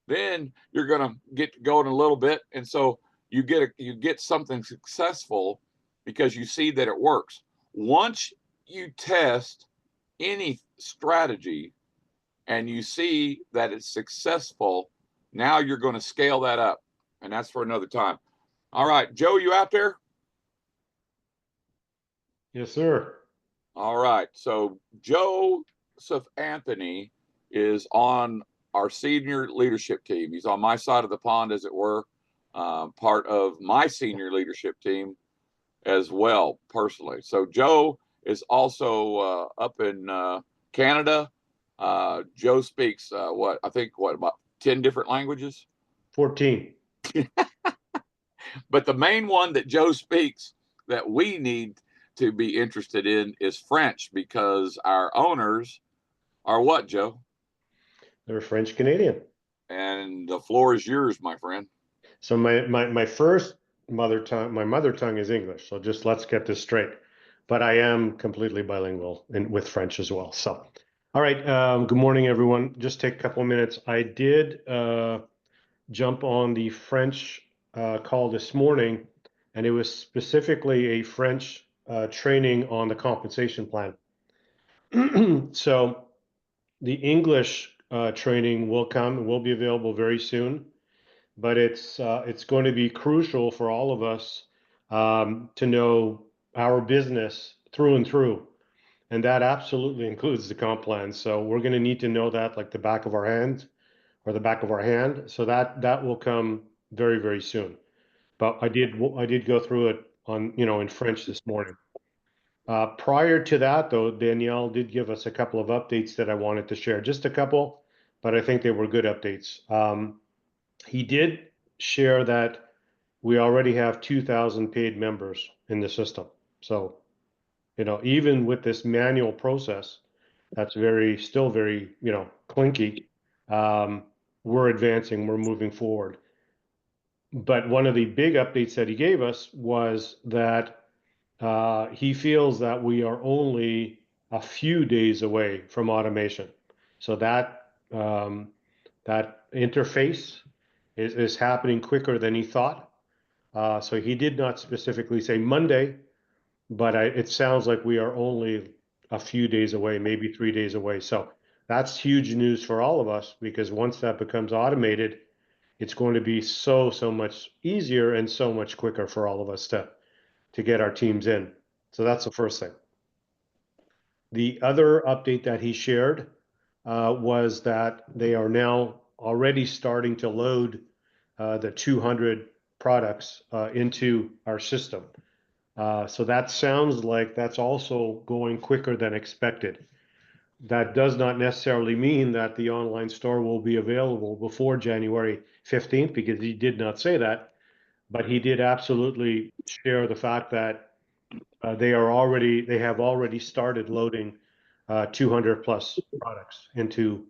Then you're going to get going a little bit, and so you get something successful because you see that it works. Once you test any strategy and you see that it's successful, now you're going to scale that up, and that's for another time. All right, Joe, you out there? Yes, sir. All right. So Joseph Anthony is on our senior leadership team. He's on my side of the pond, as it were, part of my senior leadership team as well, personally. So Joe is also up in Canada. Joe speaks about 10 different languages? 14. But the main one that Joe speaks that we need to be interested in is French, because our owners are what, Joe? They're French Canadian. And the floor is yours, my friend. So my first mother tongue is English. So just let's get this straight. But I am completely bilingual with French as well. So, all right. Good morning, everyone. Just take a couple of minutes. I did jump on the French call this morning, and it was specifically a French training on the compensation plan. So the English training will come and will be available very soon. But it's going to be crucial for all of us to know our business through and through. And that absolutely includes the comp plan. So we're going to need to know that like the back of our hand or the back of our hand. So that will come very, very soon. But I did go through it on, in French this morning. Prior to that, though, Danielle did give us a couple of updates that I wanted to share. Just a couple, but I think they were good updates. He did share that we already have 2,000 paid members in the system. So, even with this manual process, that's still very, clinky. We're advancing, we're moving forward. But one of the big updates that he gave us was that he feels that we are only a few days away from automation. So that interface is happening quicker than he thought. So he did not specifically say Monday, but it sounds like we are only a few days away, maybe 3 days away. So that's huge news for all of us, because once that becomes automated, it's going to be so much easier and so much quicker for all of us to get our teams in. So that's the first thing. The other update that he shared was that they are now already starting to load the 200 products into our system. So that sounds like that's also going quicker than expected. That does not necessarily mean that the online store will be available before January 15th, because he did not say that, but he did absolutely share the fact that they have already started loading 200 plus products into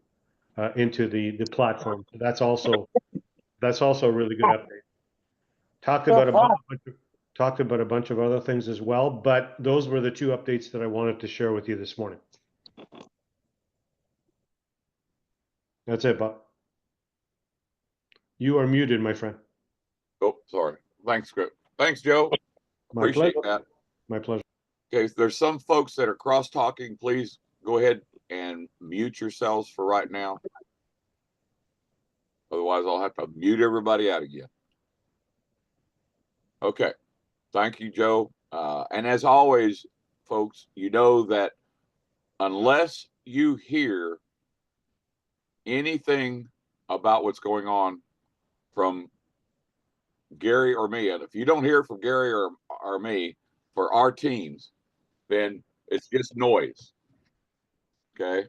the platform. So that's also a really good update. Talked about a bunch of other things as well, but those were the two updates that I wanted to share with you this morning. That's it, Bob. You are muted, my friend. Oh, sorry. Thanks, Joe. My Appreciate pleasure. that. My pleasure. Okay, there's some folks that are cross-talking. Please go ahead and mute yourselves for right now. Otherwise, I'll have to mute everybody out again. Okay. Thank you, Joe. And as always, folks, you know that unless you hear anything about what's going on from Gary or me, and if you don't hear from Gary or me for our teams, then it's just noise. Okay.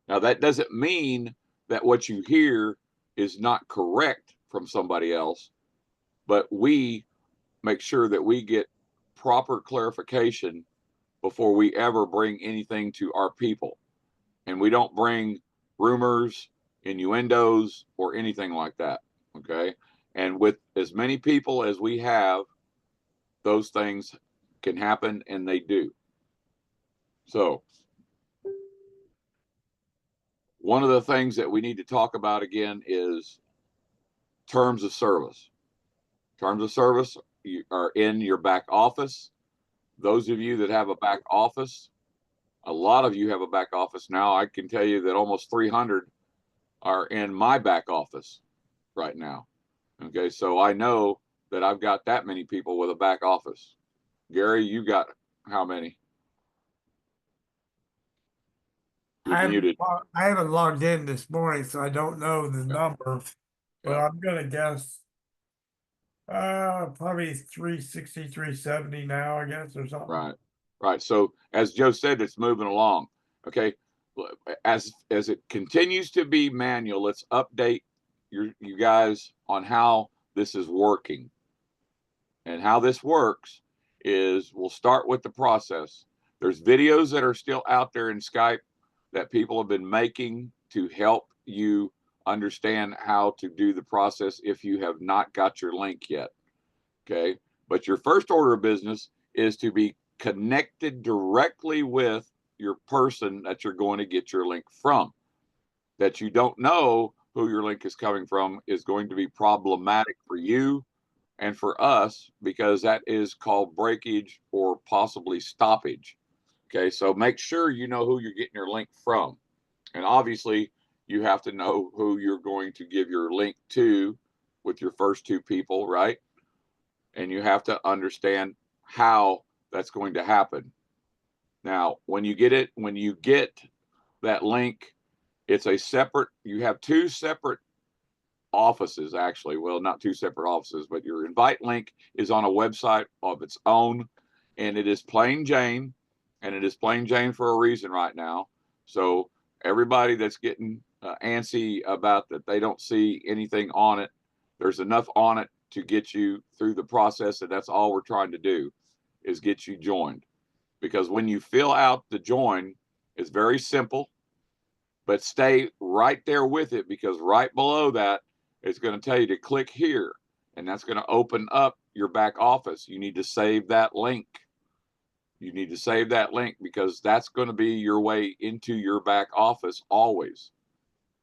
Now, that doesn't mean that what you hear is not correct from somebody else, but we make sure that we get proper clarification before we ever bring anything to our people. And we don't bring rumors, innuendos, or anything like that. Okay. And with as many people as we have, those things can happen, and they do. So one of the things that we need to talk about again is terms of service. Terms of service are in your back office. Those of you that have a back office, a lot of you have a back office now. I can tell you that almost 300 are in my back office right now. Okay, so I know that I've got that many people with a back office. Gary, you got how many? You're muted. I haven't logged in this morning, so I don't know the number, but I'm gonna guess probably 360, 370 now, I guess, or something. Right. So as Joe said, it's moving along. Okay. As it continues to be manual, let's update you guys on how this is working. And how this works is we'll start with the process. There's videos that are still out there in Skype that people have been making to help you understand how to do the process if you have not got your link yet. Okay. But your first order of business is to be connected directly with your person that you're going to get your link from. That you don't know who your link is coming from is going to be problematic for you and for us, because that is called breakage or possibly stoppage. Okay, so make sure you know who you're getting your link from. And obviously, you have to know who you're going to give your link to with your first two people, right? And you have to understand how that's going to happen. Now, when you get that link, it's a separate, you have two separate offices, actually. Well, not two separate offices, but your invite link is on a website of its own, and it is plain Jane, and it is plain Jane for a reason right now. So everybody that's getting antsy about that they don't see anything on it, there's enough on it to get you through the process, and that's all we're trying to do is get you joined. Because when you fill out the join, it's very simple, but stay right there with it, because right below that, it's going to tell you to click here, and that's going to open up your back office. You need to save that link. You need to save that link, because that's going to be your way into your back office always.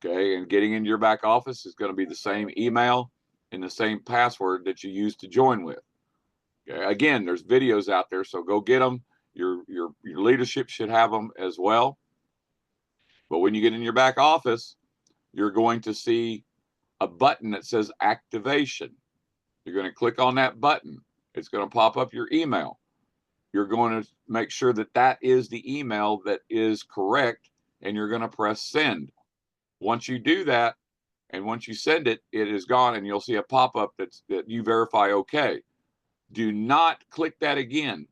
Okay. And getting into your back office is going to be the same email and the same password that you used to join with. Okay. Again, there's videos out there, so go get them. Your leadership should have them as well. But when you get in your back office, you're going to see a button that says activation. You're going to click on that button. It's going to pop up your email. You're going to make sure that that is the email that is correct, and you're going to press send. Once you do that, and once you send it, it is gone, and you'll see a pop-up that you verify okay. Do not click that again.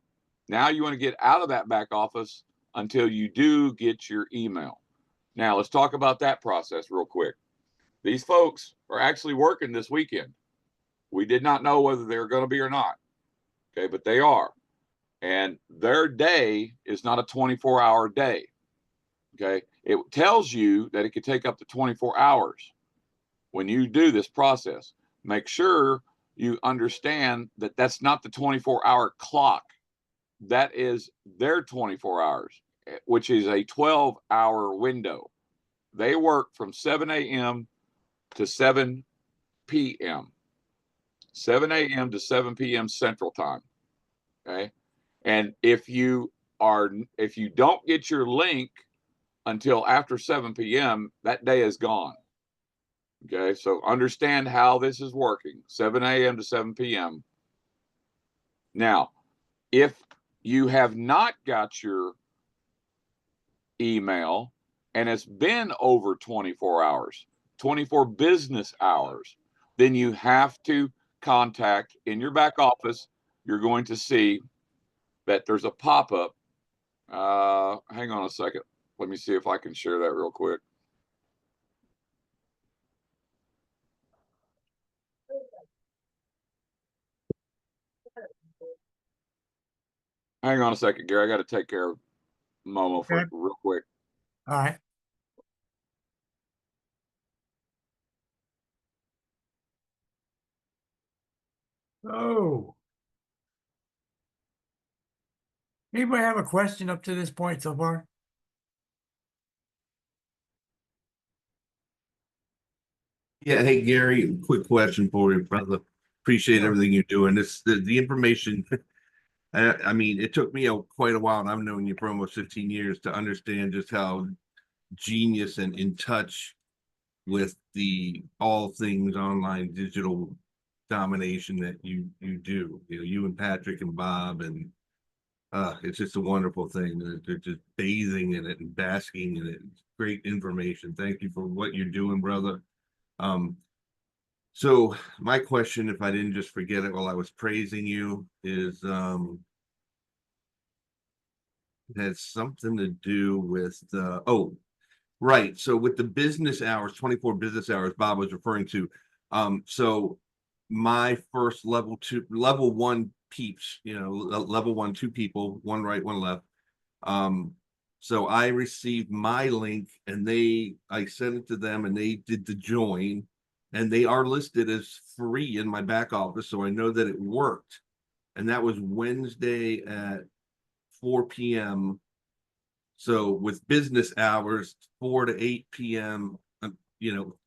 Now you want to get out of that back office until you do get your email. Now let's talk about that process real quick. These folks are actually working this weekend. We did not know whether they were going to be or not. Okay, but they are. And their day is not a 24-hour day. Okay, it tells you that it could take up to 24 hours when you do this process. Make sure you understand that that's not the 24-hour clock. That is their 24 hours, which is a 12-hour window. They work from 7 a.m. to 7 p.m. 7 a.m. to 7 p.m. Central Time. Okay. And if you don't get your link until after 7 p.m., that day is gone. Okay. So understand how this is working. 7 a.m. to 7 p.m. Now, if you have not got your email and it's been over 24 hours, 24 business hours, then you have to contact in your back office. You're going to see that there's a pop-up. Hang on a second. Let me see if I can share that real quick. Hang on a second, Gary. I got to take care of Momo for Okay. real quick. All right. Oh. Anybody have a question up to this point so far? Yeah, hey Gary, quick question for you, brother. Appreciate Sure. everything you're doing. The information. I mean, it took me quite a while, and I've known you for almost 15 years to understand just how genius and in touch with the all things online digital domination that you do. You know, you and Patrick and Bob, and it's just a wonderful thing. They're just bathing in it and basking in it. Great information. Thank you for what you're doing, brother. So my question, if I didn't just forget it while I was praising you, is it has something to do with right. So with the business hours, 24 business hours Bob was referring to. So my first level 1 peeps, level 1, 2 people, one right, one left. So I received my link and I sent it to them and they did the join, and they are listed as free in my back office. So I know that it worked. And that was Wednesday at 4 p.m. So with business hours, 4 to 8 p.m.,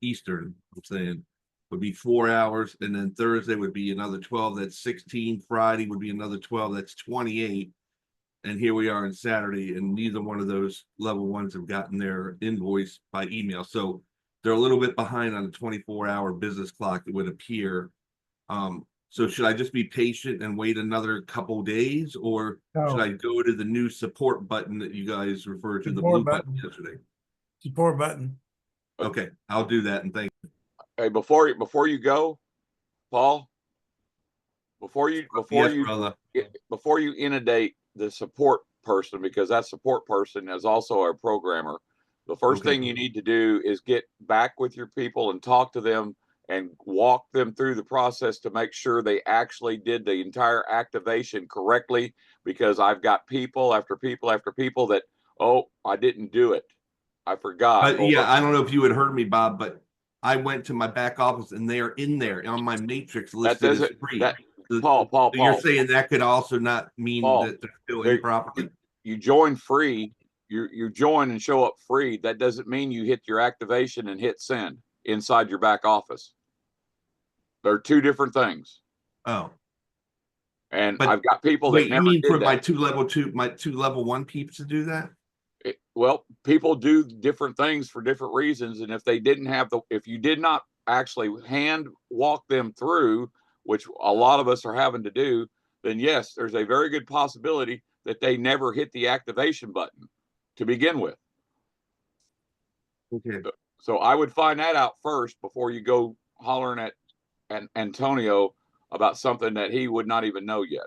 Eastern, I'm saying, would be 4 hours. And then Thursday would be another 12. That's 16. Friday would be another 12. That's 28. And here we are on Saturday, and neither one of those level ones have gotten their invoice by email. So they're a little bit behind on the 24-hour business clock, it would appear. So should I just be patient and wait another couple days, or should No. I go to the new support button that you guys referred to, the Support blue button button. yesterday? Support button. Okay, I'll do that, and thank Hey, before you go, Paul, before you. Yes, brother. you inundate the support person, because that support person is also a programmer, the first Okay. thing you need to do is get back with your people and talk to them and walk them through the process to make sure they actually did the entire activation correctly, because I've got people after people after people that, oh, I didn't do it, I forgot. But yeah, I don't know if you had heard me, Bob, but I went to my back office and they are in there on my matrix That listed as doesn't, free. that, So- Paul, so you're Paul, saying that could also not mean Paul, that they're still they- improperly? you join free, you join and show up free. That doesn't mean you hit your activation and hit send inside your back office. They're two different things. Oh, And But I've got people that wait, you never mean did for that. my two level one peeps to do that? Well, people do different things for different reasons. And if they didn't have if you did not actually hand walk them through, which a lot of us are having to do, then yes, there's a very good possibility that they never hit the activation button to begin with. Okay, So I would find that out first before you go hollering at Antonio about something that he would not even know yet.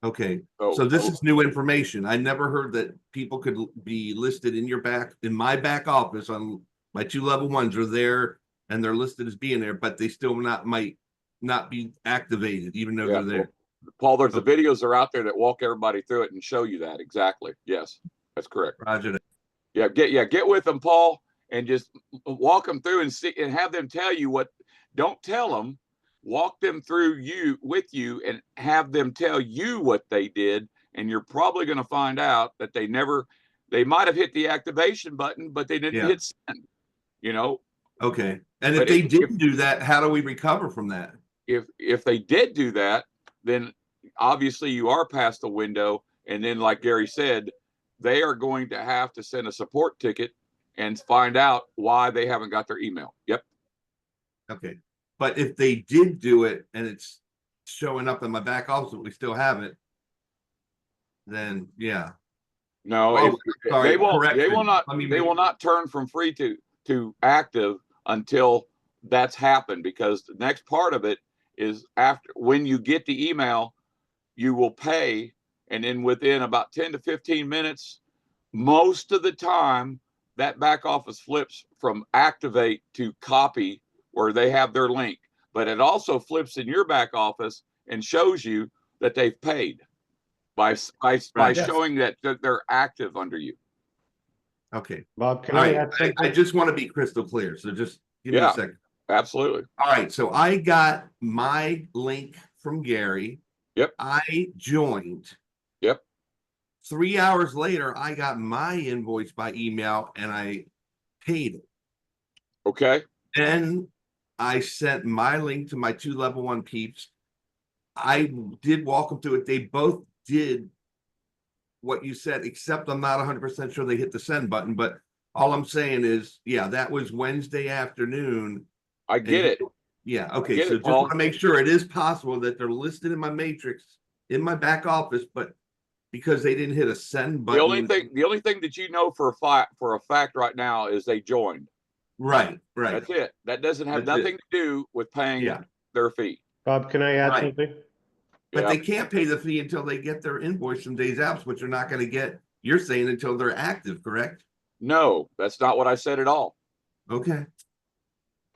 okay. So this is new information. I never heard that people could be listed in my back office on my two level ones are there and they're listed as being there, but they still might not be activated even though Yeah, they're there. Paul, there's the videos are out there that walk everybody through it and show you that exactly. Yes, that's correct. Roger that. Get with them, Paul, and just walk them through and see and have them tell you what. Don't tell them. Walk them through with you and have them tell you what they did, and you're probably going to find out that they might have hit the activation button, but they didn't hit send. You know. Okay. And if But they didn't do that, how do we recover from that? If they did do that, then obviously you are past the window, and then like Gary said, they are going to have to send a support ticket and find out why they haven't got their email. Yep. Okay. But if they did do it and it's showing up in my back office, but we still have it, then yeah. No, Oh, sorry, they will correction. not Let me they make- will not turn from free to active until that's happened, because the next part of it is after when you get the email, you will pay, and then within about 10 to 15 minutes, most of the time that back office flips from activate to copy where they have their link, but it also flips in your back office and shows you that they've paid by Right. showing that they're active under you. Okay. Bob, can All I right. add something? I just want to be crystal clear. So just give me Yeah. a second. Absolutely. All right. So I got my link from Gary. Yep. I joined. Yep. 3 hours later, I got my invoice by email and I paid it. Okay. Then I sent my link to my two level one peeps. I did walk them through it. They both did what you said, except I'm not 100% sure they hit the send button. But all I'm saying is, yeah, that was Wednesday afternoon. I get it. Yeah. Okay. get So it, just Paul. want to make sure it is possible that they're listed in my matrix in my back office, but because they didn't hit a send button. The only thing that you know for a fact right now is they joined. Right. Right. That's it. That doesn't have That's it. nothing to do with paying Yeah. their fee. Bob, can I add Right. something? But Yeah. they can't pay the fee until they get their invoice from Days Apps, which they're not going to get. You're saying until they're active, correct? No, that's not what I said at all. Okay.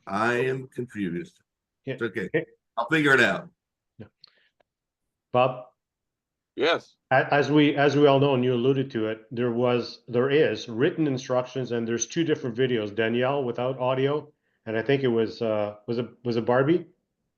I am confused. Yeah. It's okay. Okay. I'll figure it out. Bob, Yes. as we all know, and you alluded to it, there is written instructions, and there's two different videos. Danielle without audio, and I think it was it Barbie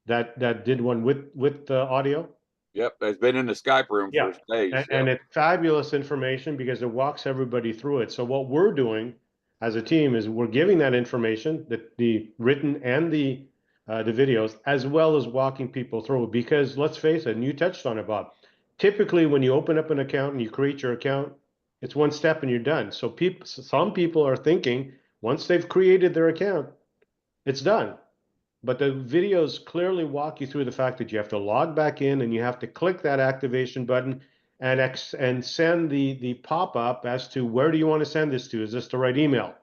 that did one with the audio. Yep. It's been in the Skype room Yeah. for days. And it's fabulous information because it walks everybody through it. So what we're doing as a team is we're giving that information, the written and the videos, as well as walking people through it. Because let's face it, and you touched on it, Bob. Typically, when you open up an account and you create your account, it's one step and you're done. So some people are thinking, Once they've created their account, it's done. But the videos clearly walk you through the fact that you have to log back in and you have to click that activation button and send the pop-up as to where do you want to send this to? Is this the right email?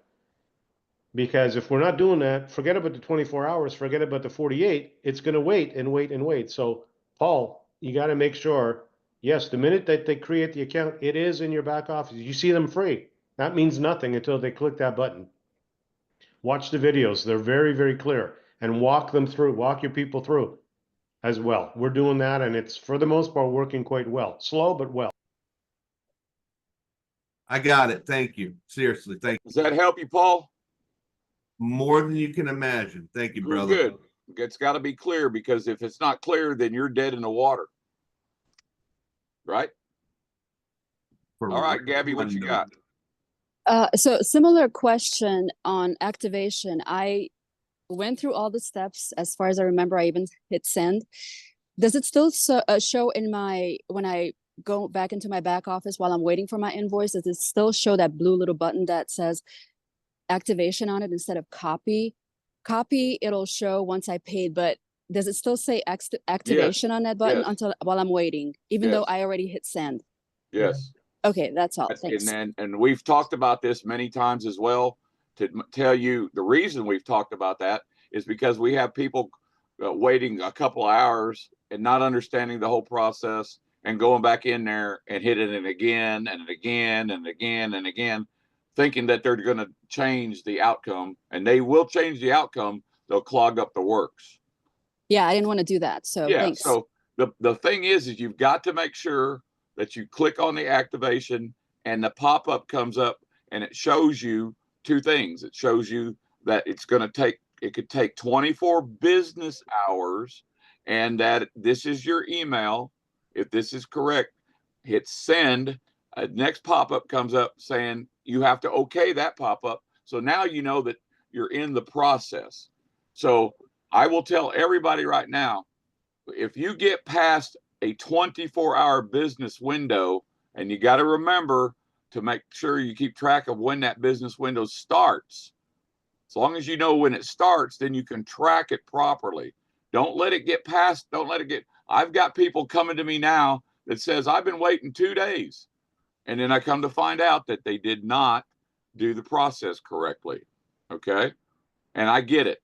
Because if we're not doing that, forget about the 24 hours, forget about the 48, it's going to wait and wait and wait. So, Paul, you got to make sure, yes, the minute that they create the account, it is in your back office. You see them free. That means nothing until they click that button. Watch the videos. They're very, very clear. And walk them through, walk your people through as well. We're doing that, and it's, for the most part, working quite well. Slow, but well. I got it. Thank you. Seriously, thank Does that help you, Paul? you. More than you can imagine. Thank you, brother. Good. It's got to be clear, because if it's not clear, then you're dead in the water. Right? For All right, Gabby, what you got? So similar question on activation. I went through all the steps as far as I remember. I even hit send. Does it still show in my, when I go back into my back office while I'm waiting for my invoice, does it still show that blue little button that says activation on it instead of copy? Copy, it'll show once I paid, but does it still say activation on that button Yes. until while I'm waiting, even though Yes. I already hit send? Yes. Okay, that's all. And Thanks. and we've talked about this many times as well. To tell you the reason we've talked about that is because we have people waiting a couple of hours and not understanding the whole process and going back in there and hitting it again and again and again and again, thinking that they're going to change the outcome, and they will change the outcome. They'll clog up the works. Yeah, I didn't want to do that. So Yeah. thanks. So the thing is you've got to make sure that you click on the activation and the pop-up comes up and it shows you two things. It shows you that it could take 24 business hours, and that this is your email. If this is correct, hit send. Next pop-up comes up saying you have to okay that pop-up. So now you know that you're in the process. So I will tell everybody right now, if you get past a 24-hour business window, and you got to remember to make sure you keep track of when that business window starts. As long as you know when it starts, then you can track it properly. Don't let it get past, I've got people coming to me now that says, I've been waiting 2 days. And then I come to find out that they did not do the process correctly. Okay. And I get it.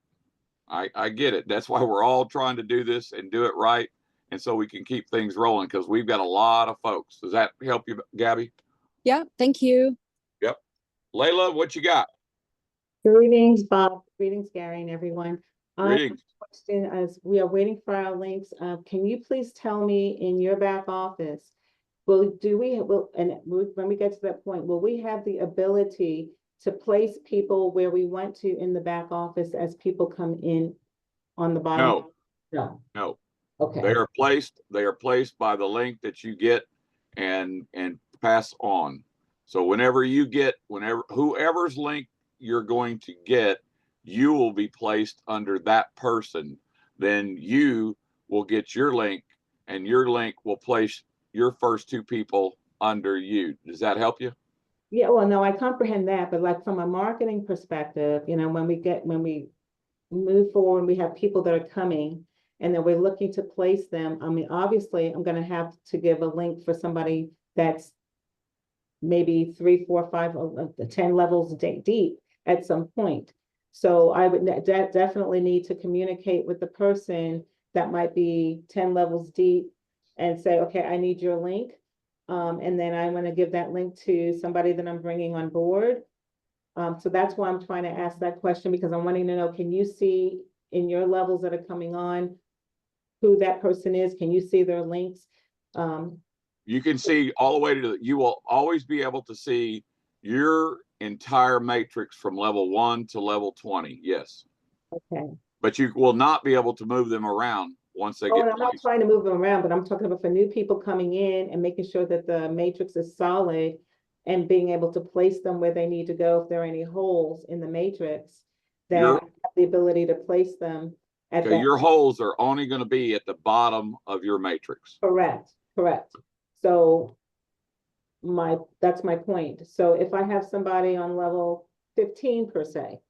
I get it. That's why we're all trying to do this and do it right. And so we can keep things rolling, because we've got a lot of folks. Does that help you, Gabby? Yeah, thank you. Yep. Layla, what you got? Greetings, Bob. Greetings, Gary, and everyone. Greetings. Question, as we are waiting for our links, can you please tell me in your back office, when we get to that point, will we have the ability to place people where we want to in the back office as people come in on the bottom? No. No. No. Okay. They are placed by the link that you get and pass on. So whoever's link you're going to get, you will be placed under that person. Then you will get your link, and your link will place your first two people under you. Does that help you? Yeah, well, no, I comprehend that, but like from a marketing perspective, when we move forward, we have people that are coming and then we're looking to place them. I mean, obviously, I'm going to have to give a link for somebody that's maybe 3, 4, 5, 10 levels deep at some point. So I would definitely need to communicate with the person that might be 10 levels deep and say, okay, I need your link. And then I want to give that link to somebody that I'm bringing on board. So that's why I'm trying to ask that question, because I'm wanting to know, can you see in your levels that are coming on who that person is? Can you see their links? You can see all the way you will always be able to see your entire matrix from level 1 to level 20. Yes. Okay. But you will not be able to move them around once they get I'm not placed. trying to move them around, but I'm talking about for new people coming in and making sure that the matrix is solid and being able to place them where they need to go if there are any holes in the matrix, that I have the ability to place them at Okay, that. your holes are only going to be at the bottom of your matrix. Correct. So that's my point. So if I have somebody on level 15 per se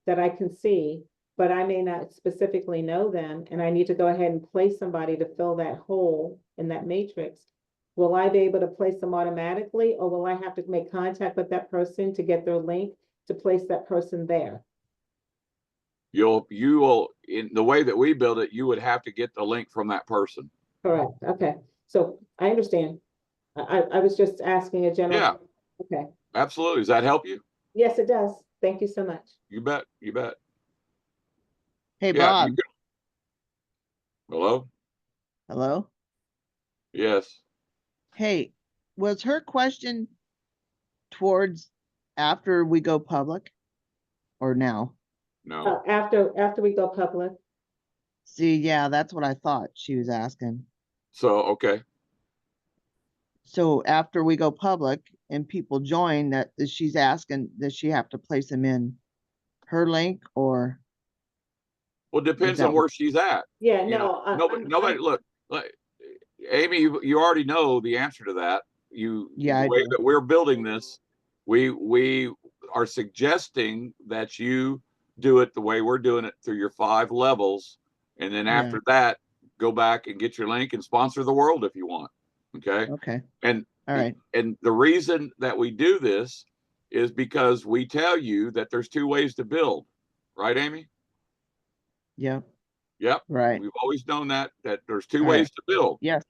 that I can see, but I may not specifically know them, and I need to go ahead and place somebody to fill that hole in that matrix. Will I be able to place them automatically, or will I have to make contact with that person to get their link to place that person there? You will, in the way that we build it, you would have to get the link from that person. Correct, okay, so I understand. I was just asking a general. Yeah. Okay, Absolutely. Does that help you? yes, it does. Thank you so much. You bet. You bet. Hey, Yeah. Bob, You can... Hello? hello? Yes. Hey, was her question towards after we go public or now? No. After we go public, See, yeah, that's what I thought she was asking. So, okay. So after we go public and people join, that she's asking, does she have to place them in her link or? Well, it depends that on where she's at. yeah, You know, nobody, look, Amy, you already know the answer to that. Yeah, the I way do. that we're building this, we are suggesting that you do it the way we're doing it through your 5 levels. And then Yeah. after that, go back and get your link and sponsor the world if you want. Okay. Okay, And all right. And the reason that we do this is because we tell you that there's 2 ways to build, right, Amy? Yep, Yep. right. We've always known that there's 2 All ways right. to build. Yes,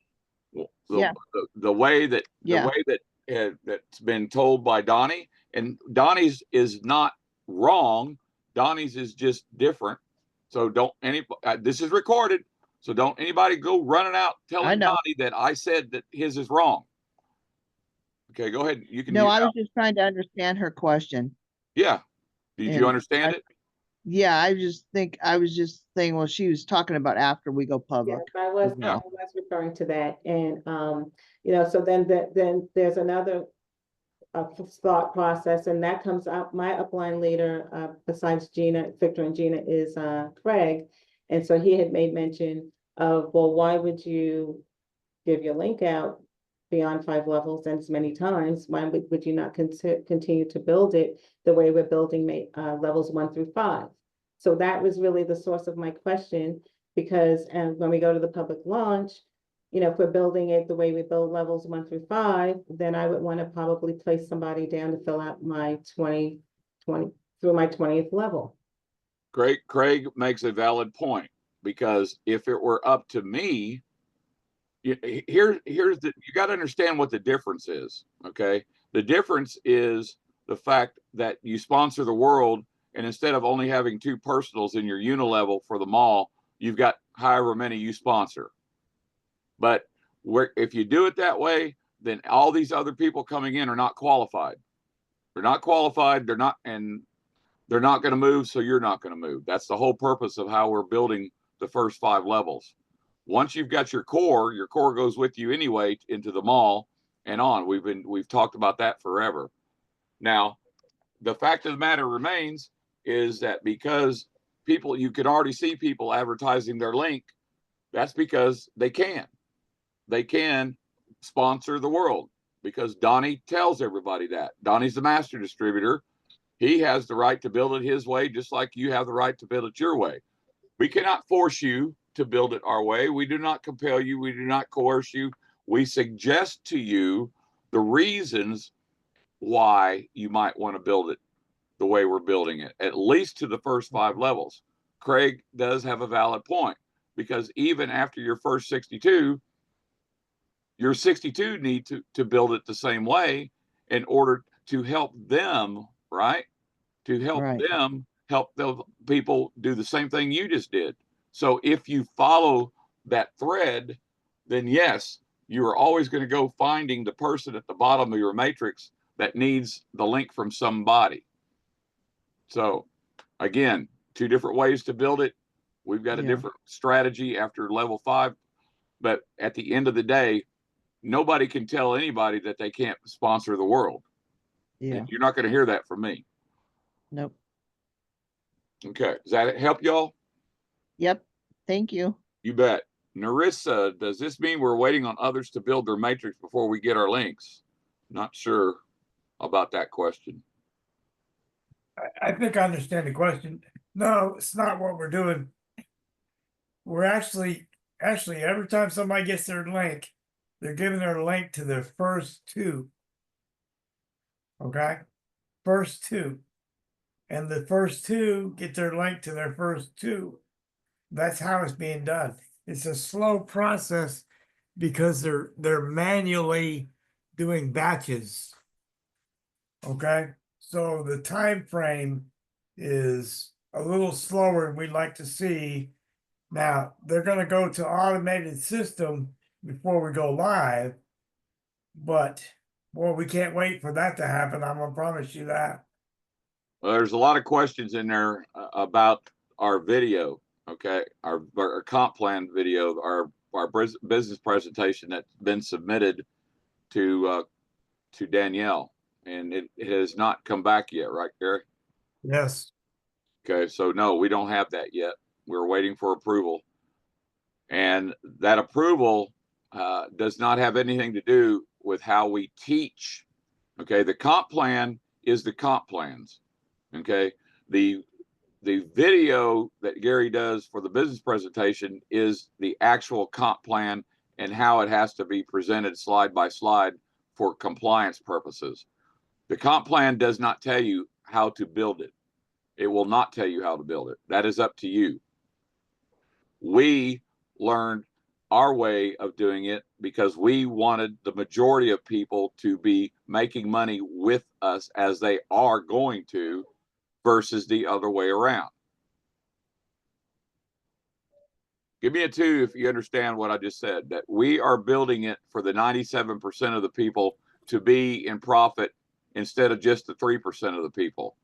Well, Yeah. the way that Yeah. that's been told by Donnie, and Donnie's is not wrong. Donnie's is just different. So don't this is recorded. So don't anybody go running out telling know. Donnie that I said that his is wrong. Okay, go ahead. You can. no, mute I was out. just trying to understand her question. Yeah. Did you And understand it? Yeah, I was just saying, well, she was talking about after we go public. yes, I was Yeah. referring to that, and so then there's another thought process, and that comes up. My upline leader, besides Gina, Victor and Gina, is Craig, and so he had made mention of, well, why would you give your link out beyond 5 levels and as many times? Why would you not continue to build it the way we're building levels 1 through 5? So that was really the source of my question, because when we go to the public launch, if we're building it the way we build levels 1 through 5, then I would want to probably place somebody down to fill out my 20 through my 20th level. Craig makes a valid point, because if it were up to me, here's you got to understand what the difference is. Okay. The difference is the fact that you sponsor the world, and instead of only having 2 personals in your unilevel for the mall, you've got however many you sponsor. But if you do it that way, then all these other people coming in are not qualified. They're not qualified. They're not going to move. So you're not going to move. That's the whole purpose of how we're building the first 5 levels. Once you've got your core goes with you anyway into the mall and on. We've talked about that forever. Now, the fact of the matter remains is that because you can already see people advertising their link, that's because they can sponsor the world, because Donnie tells everybody that. Donnie's the master distributor. He has the right to build it his way, just like you have the right to build it your way. We cannot force you to build it our way. We do not compel you. We do not coerce you. We suggest to you the reasons why you might want to build it the way we're building it, at least to the first 5 levels. Craig does have a valid point, because even after your first 62, your 62 need to build it the same way in order to help them, right? To help them help the people do the same thing you just did. So if you follow that thread, then yes, you are always going to go finding the person at the bottom of your matrix that needs the link from somebody. So again, 2 different ways to build it. We've got a different strategy after level 5, but at the end of the day, nobody can tell anybody that they can't sponsor the world. Yeah. You're not going to hear that from me. Nope. Okay. Does that help y'all? Yep. Thank you. You bet. Narissa, does this mean we're waiting on others to build their matrix before we get our links? Not sure about that question. I think I understand the question. No, it's not what we're doing. We're actually every time somebody gets their link, they're giving their link to their first two. Okay? First two. And the first two get their link to their first two. That's how it's being done. It's a slow process because they're manually doing batches. Okay? So the time frame is a little slower than we'd like to see. Now, they're gonna go to automated system before we go live. But boy, we can't wait for that to happen. I'm gonna promise you that. Well, there's a lot of questions in there about our video. Okay, our comp plan video, our business presentation that's been submitted to Danielle, and it has not come back yet, right, Gary? Yes. Okay, so no, we don't have that yet. We're waiting for approval, and that approval does not have anything to do with how we teach. Okay, the comp plan is the comp plans. Okay, the video that Gary does for the business presentation is the actual comp plan and how it has to be presented slide by slide for compliance purposes. The comp plan does not tell you how to build it. It will not tell you how to build it. That is up to you. We learned our way of doing it because we wanted the majority of people to be making money with us as they are going to, versus the other way around. Give me a 2 if you understand what I just said, that we are building it for the 97% of the people to be in profit instead of just the 3% of the people.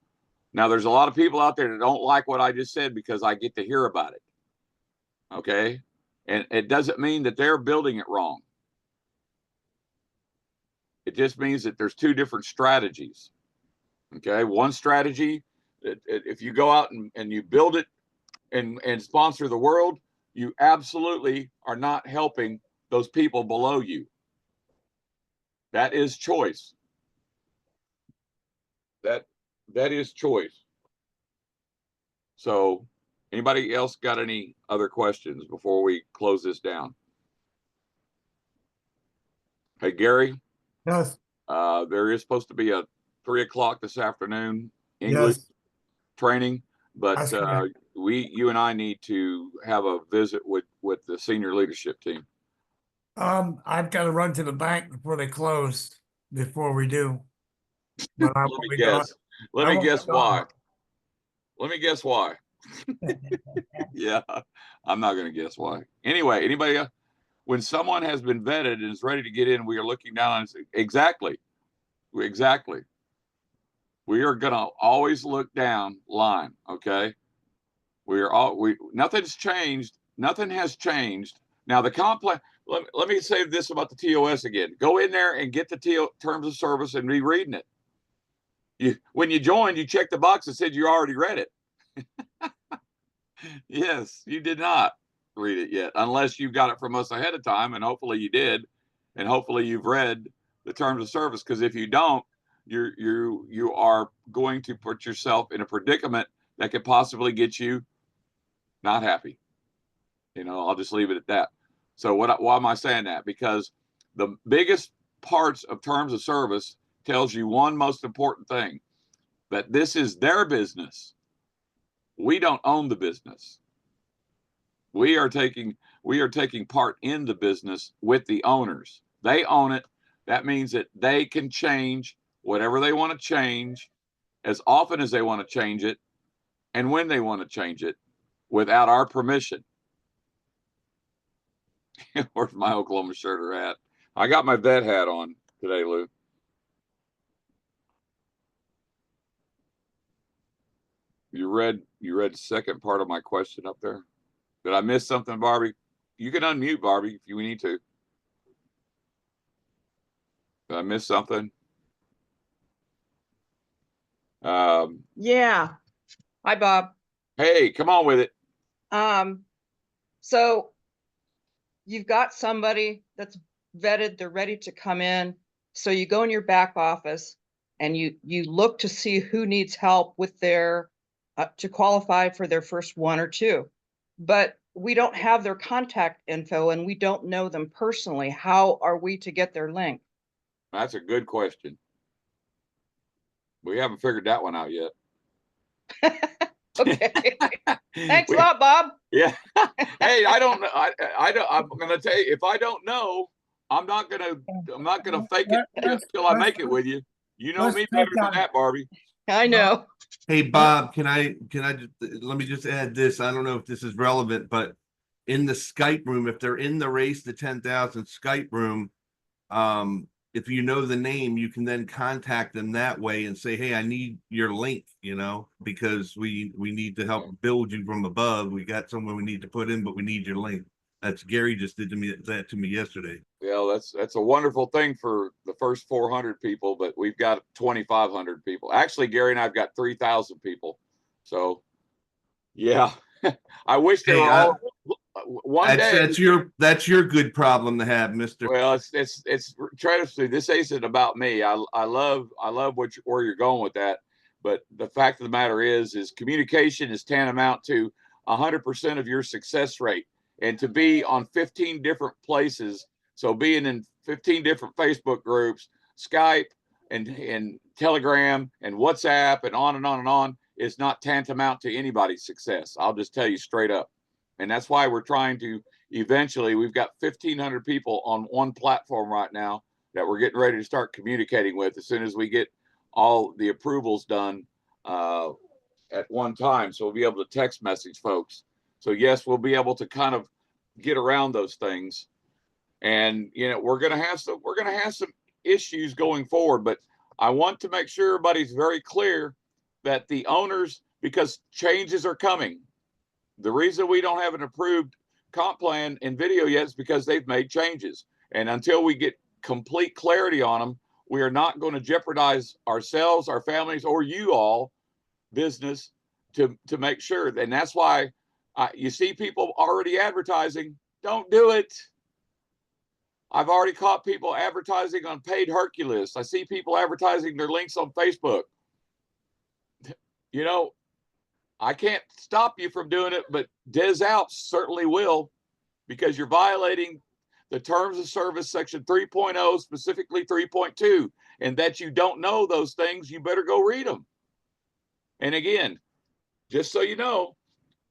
Now, there's a lot of people out there that don't like what I just said because I get to hear about it. Okay? And it doesn't mean that they're building it wrong. It just means that there's 2 different strategies. Okay? One strategy, if you go out and you build it and sponsor the world, you absolutely are not helping those people below you. That is choice. That is choice. So anybody else got any other questions before we close this down? Hey, Gary, Yes. there is supposed to be a 3 o'clock this afternoon English Yes. training, but That's correct. you and I need to have a visit with the senior leadership team. I've got to run to the bank before they close. Before we do, but I Let won't me be gone. guess. Let I me won't be guess why. gone. Let me guess why. Yeah, I'm not going to guess why. Anyway, anybody else? When someone has been vetted and is ready to get in, we are looking down and say, exactly. We are going to always look down line. Okay. Nothing's changed. Nothing has changed. Now the comp plan, let me say this about the TOS again. Go in there and get the terms of service and be reading it. When you joined, you checked the box that said you already read it. Yes, you did not read it yet, unless you got it from us ahead of time, and hopefully you did, and hopefully you've read the terms of service. Because if you don't, you are going to put yourself in a predicament that could possibly get you not happy. I'll just leave it at that. So why am I saying that? Because the biggest parts of terms of service tells you one most important thing, that this is their business. We don't own the business. We are taking part in the business with the owners. They own it. That means that they can change whatever they want to change as often as they want to change it and when they want to change it without our permission. Where's my Oklahoma shirt or hat? I got my vet hat on today, Lou. You read the second part of my question up there? Did I miss something, Barbie? You can unmute, Barbie, if you need to. Did I miss something? Yeah. Hi, Bob. Hey, come on with it. So you've got somebody that's vetted, they're ready to come in. So you go in your back office and you look to see who needs help with their, to qualify for their first one or two. But we don't have their contact info and we don't know them personally. How are we to get their link? That's a good question. We haven't figured that one out yet. Okay, thanks a We- lot, Bob. Yeah. Hey, I don't know. I don't, I'm gonna tell you, if I don't know, I'm not gonna fake it till I make it with you. You know let's me take better than on- that, Barbie. I know. Hey, Bob, can I just, let me just add this. I don't know if this is relevant, but in the Skype room, if they're in the Race to 10,000 Skype room, if you know the name, you can then contact them that way and say, hey, I need your link, because we need to help build you from above. We got someone we need to put in, but we need your link. That's Gary just did that to me yesterday. Yeah, that's a wonderful thing for the first 400 people, but we've got 2,500 people. Actually, Gary and I've got 3,000 people. So, yeah, I wish they Hey, were all one day. That's your good problem to have, Mister. Well, it's tremendously. This isn't about me. I love where you're going with that, but the fact of the matter is communication is tantamount to 100% of your success rate, and to be on 15 different places. So being in 15 different Facebook groups, Skype, and Telegram, and WhatsApp, and on and on and on is not tantamount to anybody's success. I'll just tell you straight up, and that's why we're trying to. Eventually, we've got 1,500 people on one platform right now that we're getting ready to start communicating with as soon as we get all the approvals done at one time. So we'll be able to text message folks. So yes, we'll be able to kind of get around those things. And we're gonna have some issues going forward, but I want to make sure everybody's very clear that the owners, because changes are coming. The reason we don't have an approved comp plan in video yet is because they've made changes, and until we get complete clarity on them, we are not going to jeopardize ourselves, our families, or you all business to make sure. And that's why you see people already advertising. Don't do it. I've already caught people advertising on paid Hercules. I see people advertising their links on Facebook. I can't stop you from doing it, but Des Alps certainly will, because you're violating the terms of service section 3.0, specifically 3.2, and that you don't know those things, you better go read them. And again, just so you know,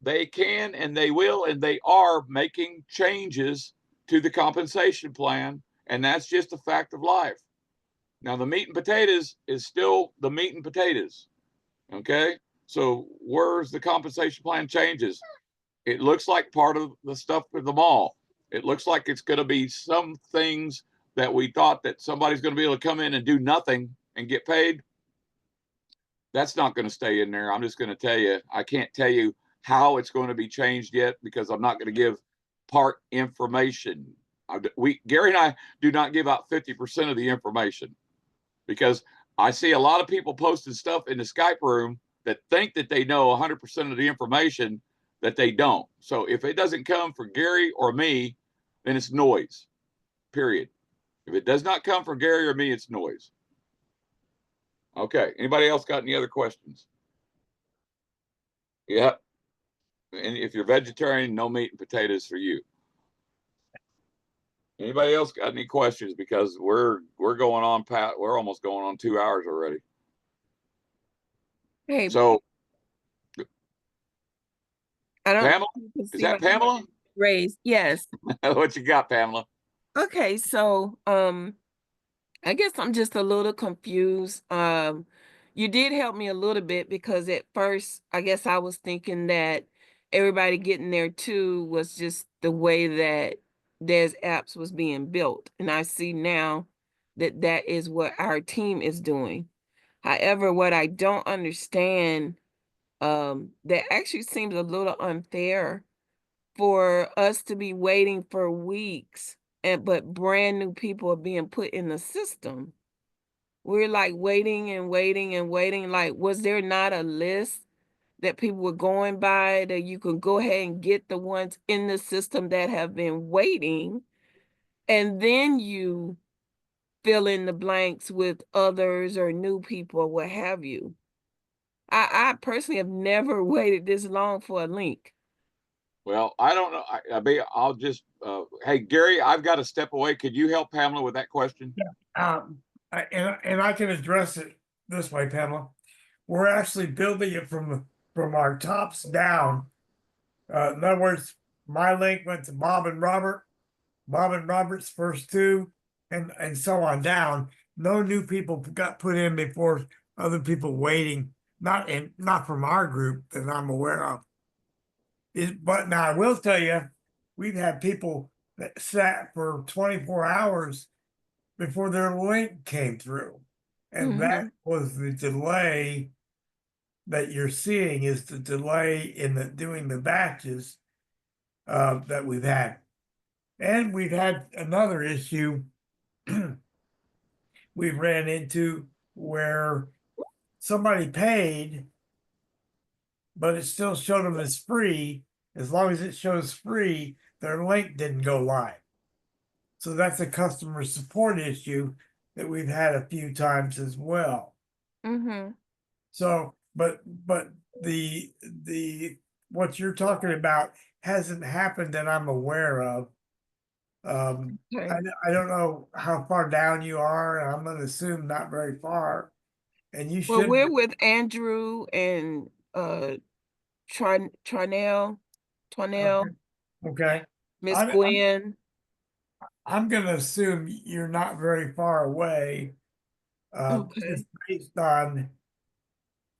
they can and they will and they are making changes to the compensation plan, and that's just a fact of life. Now, the meat and potatoes is still the meat and potatoes, okay? So where's the compensation plan changes? It looks like part of the stuff for the mall. It looks like it's going to be some things that we thought that somebody's going to be able to come in and do nothing and get paid. That's not going to stay in there. I'm just going to tell you, I can't tell you how it's going to be changed yet, because I'm not going to give part information. Gary and I do not give out 50% of the information, because I see a lot of people posting stuff in the Skype room that think that they know 100% of the information that they don't. So if it doesn't come from Gary or me, then it's noise, period. If it does not come from Gary or me, it's noise. Okay, anybody else got any other questions? Yeah. And if you're vegetarian, no meat and potatoes for you. Anybody else got any questions? Because we're going on, Pat, we're almost going on 2 hours already. Hey, So I don't Pamela, is see that my hand Pamela? raised. Yes. What you got, Pamela? Okay, so I guess I'm just a little confused. You did help me a little bit, because at first I guess I was thinking that everybody getting there too was just the way that Des Apps was being built. And I see now that that is what our team is doing. However, what I don't understand, that actually seems a little unfair for us to be waiting for weeks, but brand new people are being put in the system. We're like waiting and waiting and waiting. Like, was there not a list that people were going by that you could go ahead and get the ones in the system that have been waiting, and then you fill in the blanks with others or new people or what have you. I personally have never waited this long for a link. Well, I don't know. I'll just, hey, Gary, I've got to step away. Could you help Pamela with that question? And I can address it this way, Pamela. We're actually building it from our tops down. In other words, my link went to Bob and Robert's first two, and so on down. No new people got put in before other people waiting, not from our group that I'm aware of. But now I will tell you, we've had people that sat for 24 hours before their link came through. And that was the delay that you're seeing, is the delay in doing the batches that we've had. And we've had another issue we ran into where somebody paid, but it still showed them as free. As long as it shows free, their link didn't go live. So that's a customer support issue that we've had a few times as well. So, but the what you're talking about hasn't happened that I'm aware of. Okay. I don't know how far down you are. I'm going to assume not very far. And you Well, should. we're with Andrew and Twanell, Okay. Miss I'm- Gwen. I'm going to assume you're not very far away. Okay. It's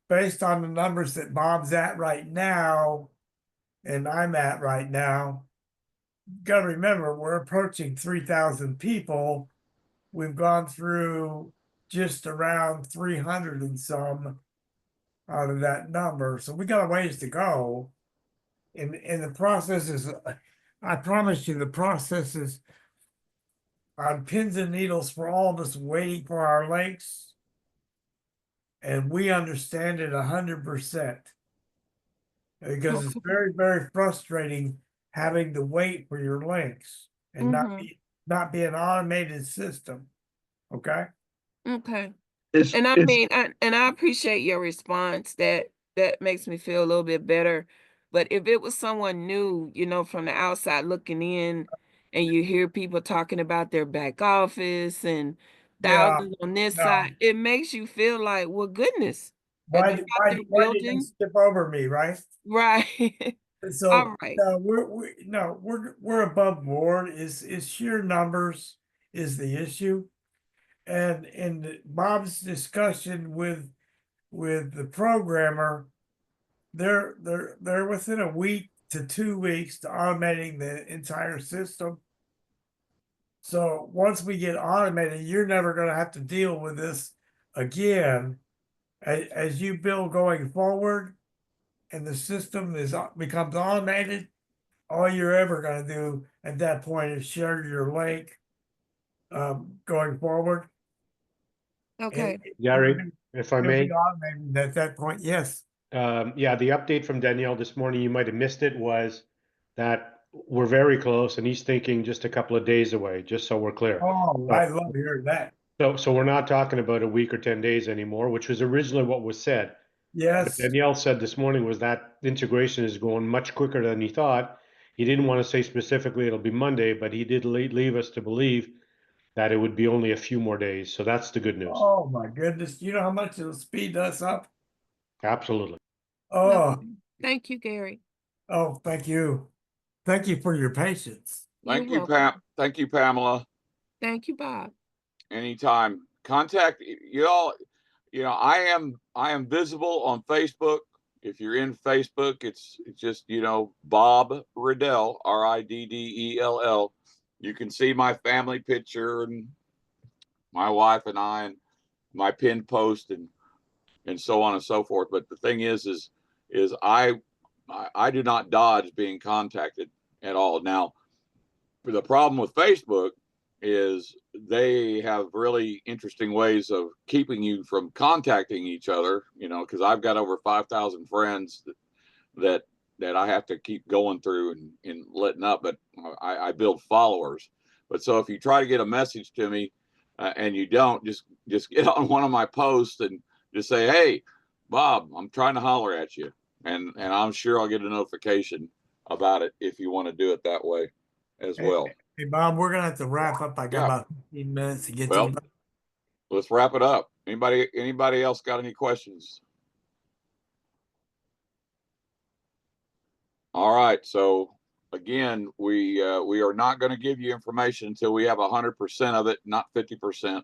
based on the numbers that Bob's at right now, and I'm at right now. Got to remember, we're approaching 3,000 people. We've gone through just around 300 and some out of that number, so we got a ways to go. And the process is, I promise you, the process is on pins and needles for all of us waiting for our links. And we understand it 100%. Because it's very, very frustrating having to wait for your links and not be an automated system. Okay. Okay. It's, And I it's, mean, I appreciate your response. That makes me feel a little bit better. But if it was someone new, you know, from the outside looking in, and you hear people talking about their back office and Yeah. thousands on this No. side, it makes you feel like, well, goodness, Why the did fact they're they skip over me, right? right. So All right. we're above board. Is sheer numbers is the issue, and in Bob's discussion with the programmer, they're within a week to 2 weeks to automating the entire system. So once we get automated, you're never going to have to deal with this again. As you build going forward, and the system becomes automated, all you're ever going to do at that point is share your link going forward. Okay. Gary, if I It'll may. be automated at that point. Yes. Yeah, the update from Danielle this morning, you might have missed it, was that we're very close and he's thinking just a couple of days away, just so we're clear. Oh, I love hearing that. So we're not talking about a week or 10 days anymore, which was originally what was said. What Yes. Danielle said this morning was that integration is going much quicker than he thought. He didn't want to say specifically it'll be Monday, but he did leave us to believe that it would be only a few more days. So that's the good news. Oh my goodness. You know how much it'll speed us up? Absolutely. Oh, Okay. Thank you, Gary. oh, thank you. Thank you for your patience. Thank You're you, welcome. Thank you, Pamela. Thank you, Bob. Anytime. Contact you all. You know, I am visible on Facebook. If you're in Facebook, it's just, you know, Bob Riddell, Riddell. You can see my family picture and my wife and I and my pinned post and so on and so forth. But the thing is I do not dodge being contacted at all. Now, the problem with Facebook is they have really interesting ways of keeping you from contacting each other, you know, because I've got over 5,000 friends that I have to keep going through and letting up, but I build followers. But so if you try to get a message to me, and you don't, just get on one of my posts and just say, hey, Bob, I'm trying to holler at you. And I'm sure I'll get a notification about it if you want to do it that way as Hey, well. Hey, Bob, we're gonna have to wrap up. I got Yeah. about 15 minutes to get Well, to. let's wrap it up. Anybody else got any questions? All right. So again, we are not going to give you information until we have 100% of it, not 50%,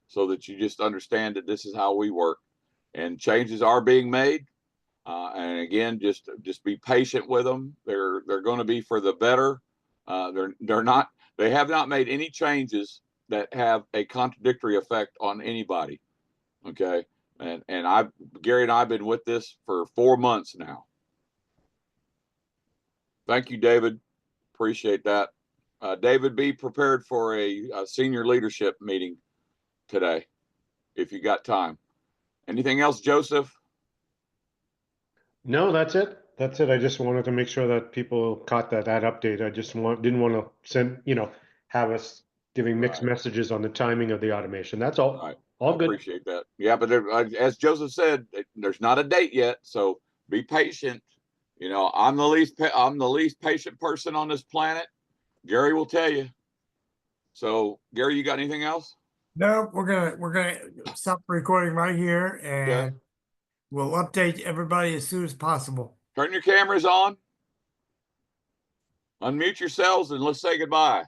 so that you just understand that this is how we work. And changes are being made. And again, just be patient with them. They're going to be for the better. They have not made any changes that have a contradictory effect on anybody. Okay. And Gary and I have been with this for 4 months now. Thank you, David. Appreciate that. David, be prepared for a senior leadership meeting today, if you got time. Anything else, Joseph? No, that's it. That's it. I just wanted to make sure that people caught that update. I just didn't want to send, have us giving mixed Right. messages on the timing of the automation. That's all. Right. All I good. appreciate that. Yeah, but as Joseph said, there's not a date yet, so be patient. I'm the least patient person on this planet. Gary will tell you. So, Gary, you got anything else? No, we're gonna stop recording right here, and we'll update everybody as soon as possible. Turn your cameras on. Unmute yourselves and let's say goodbye.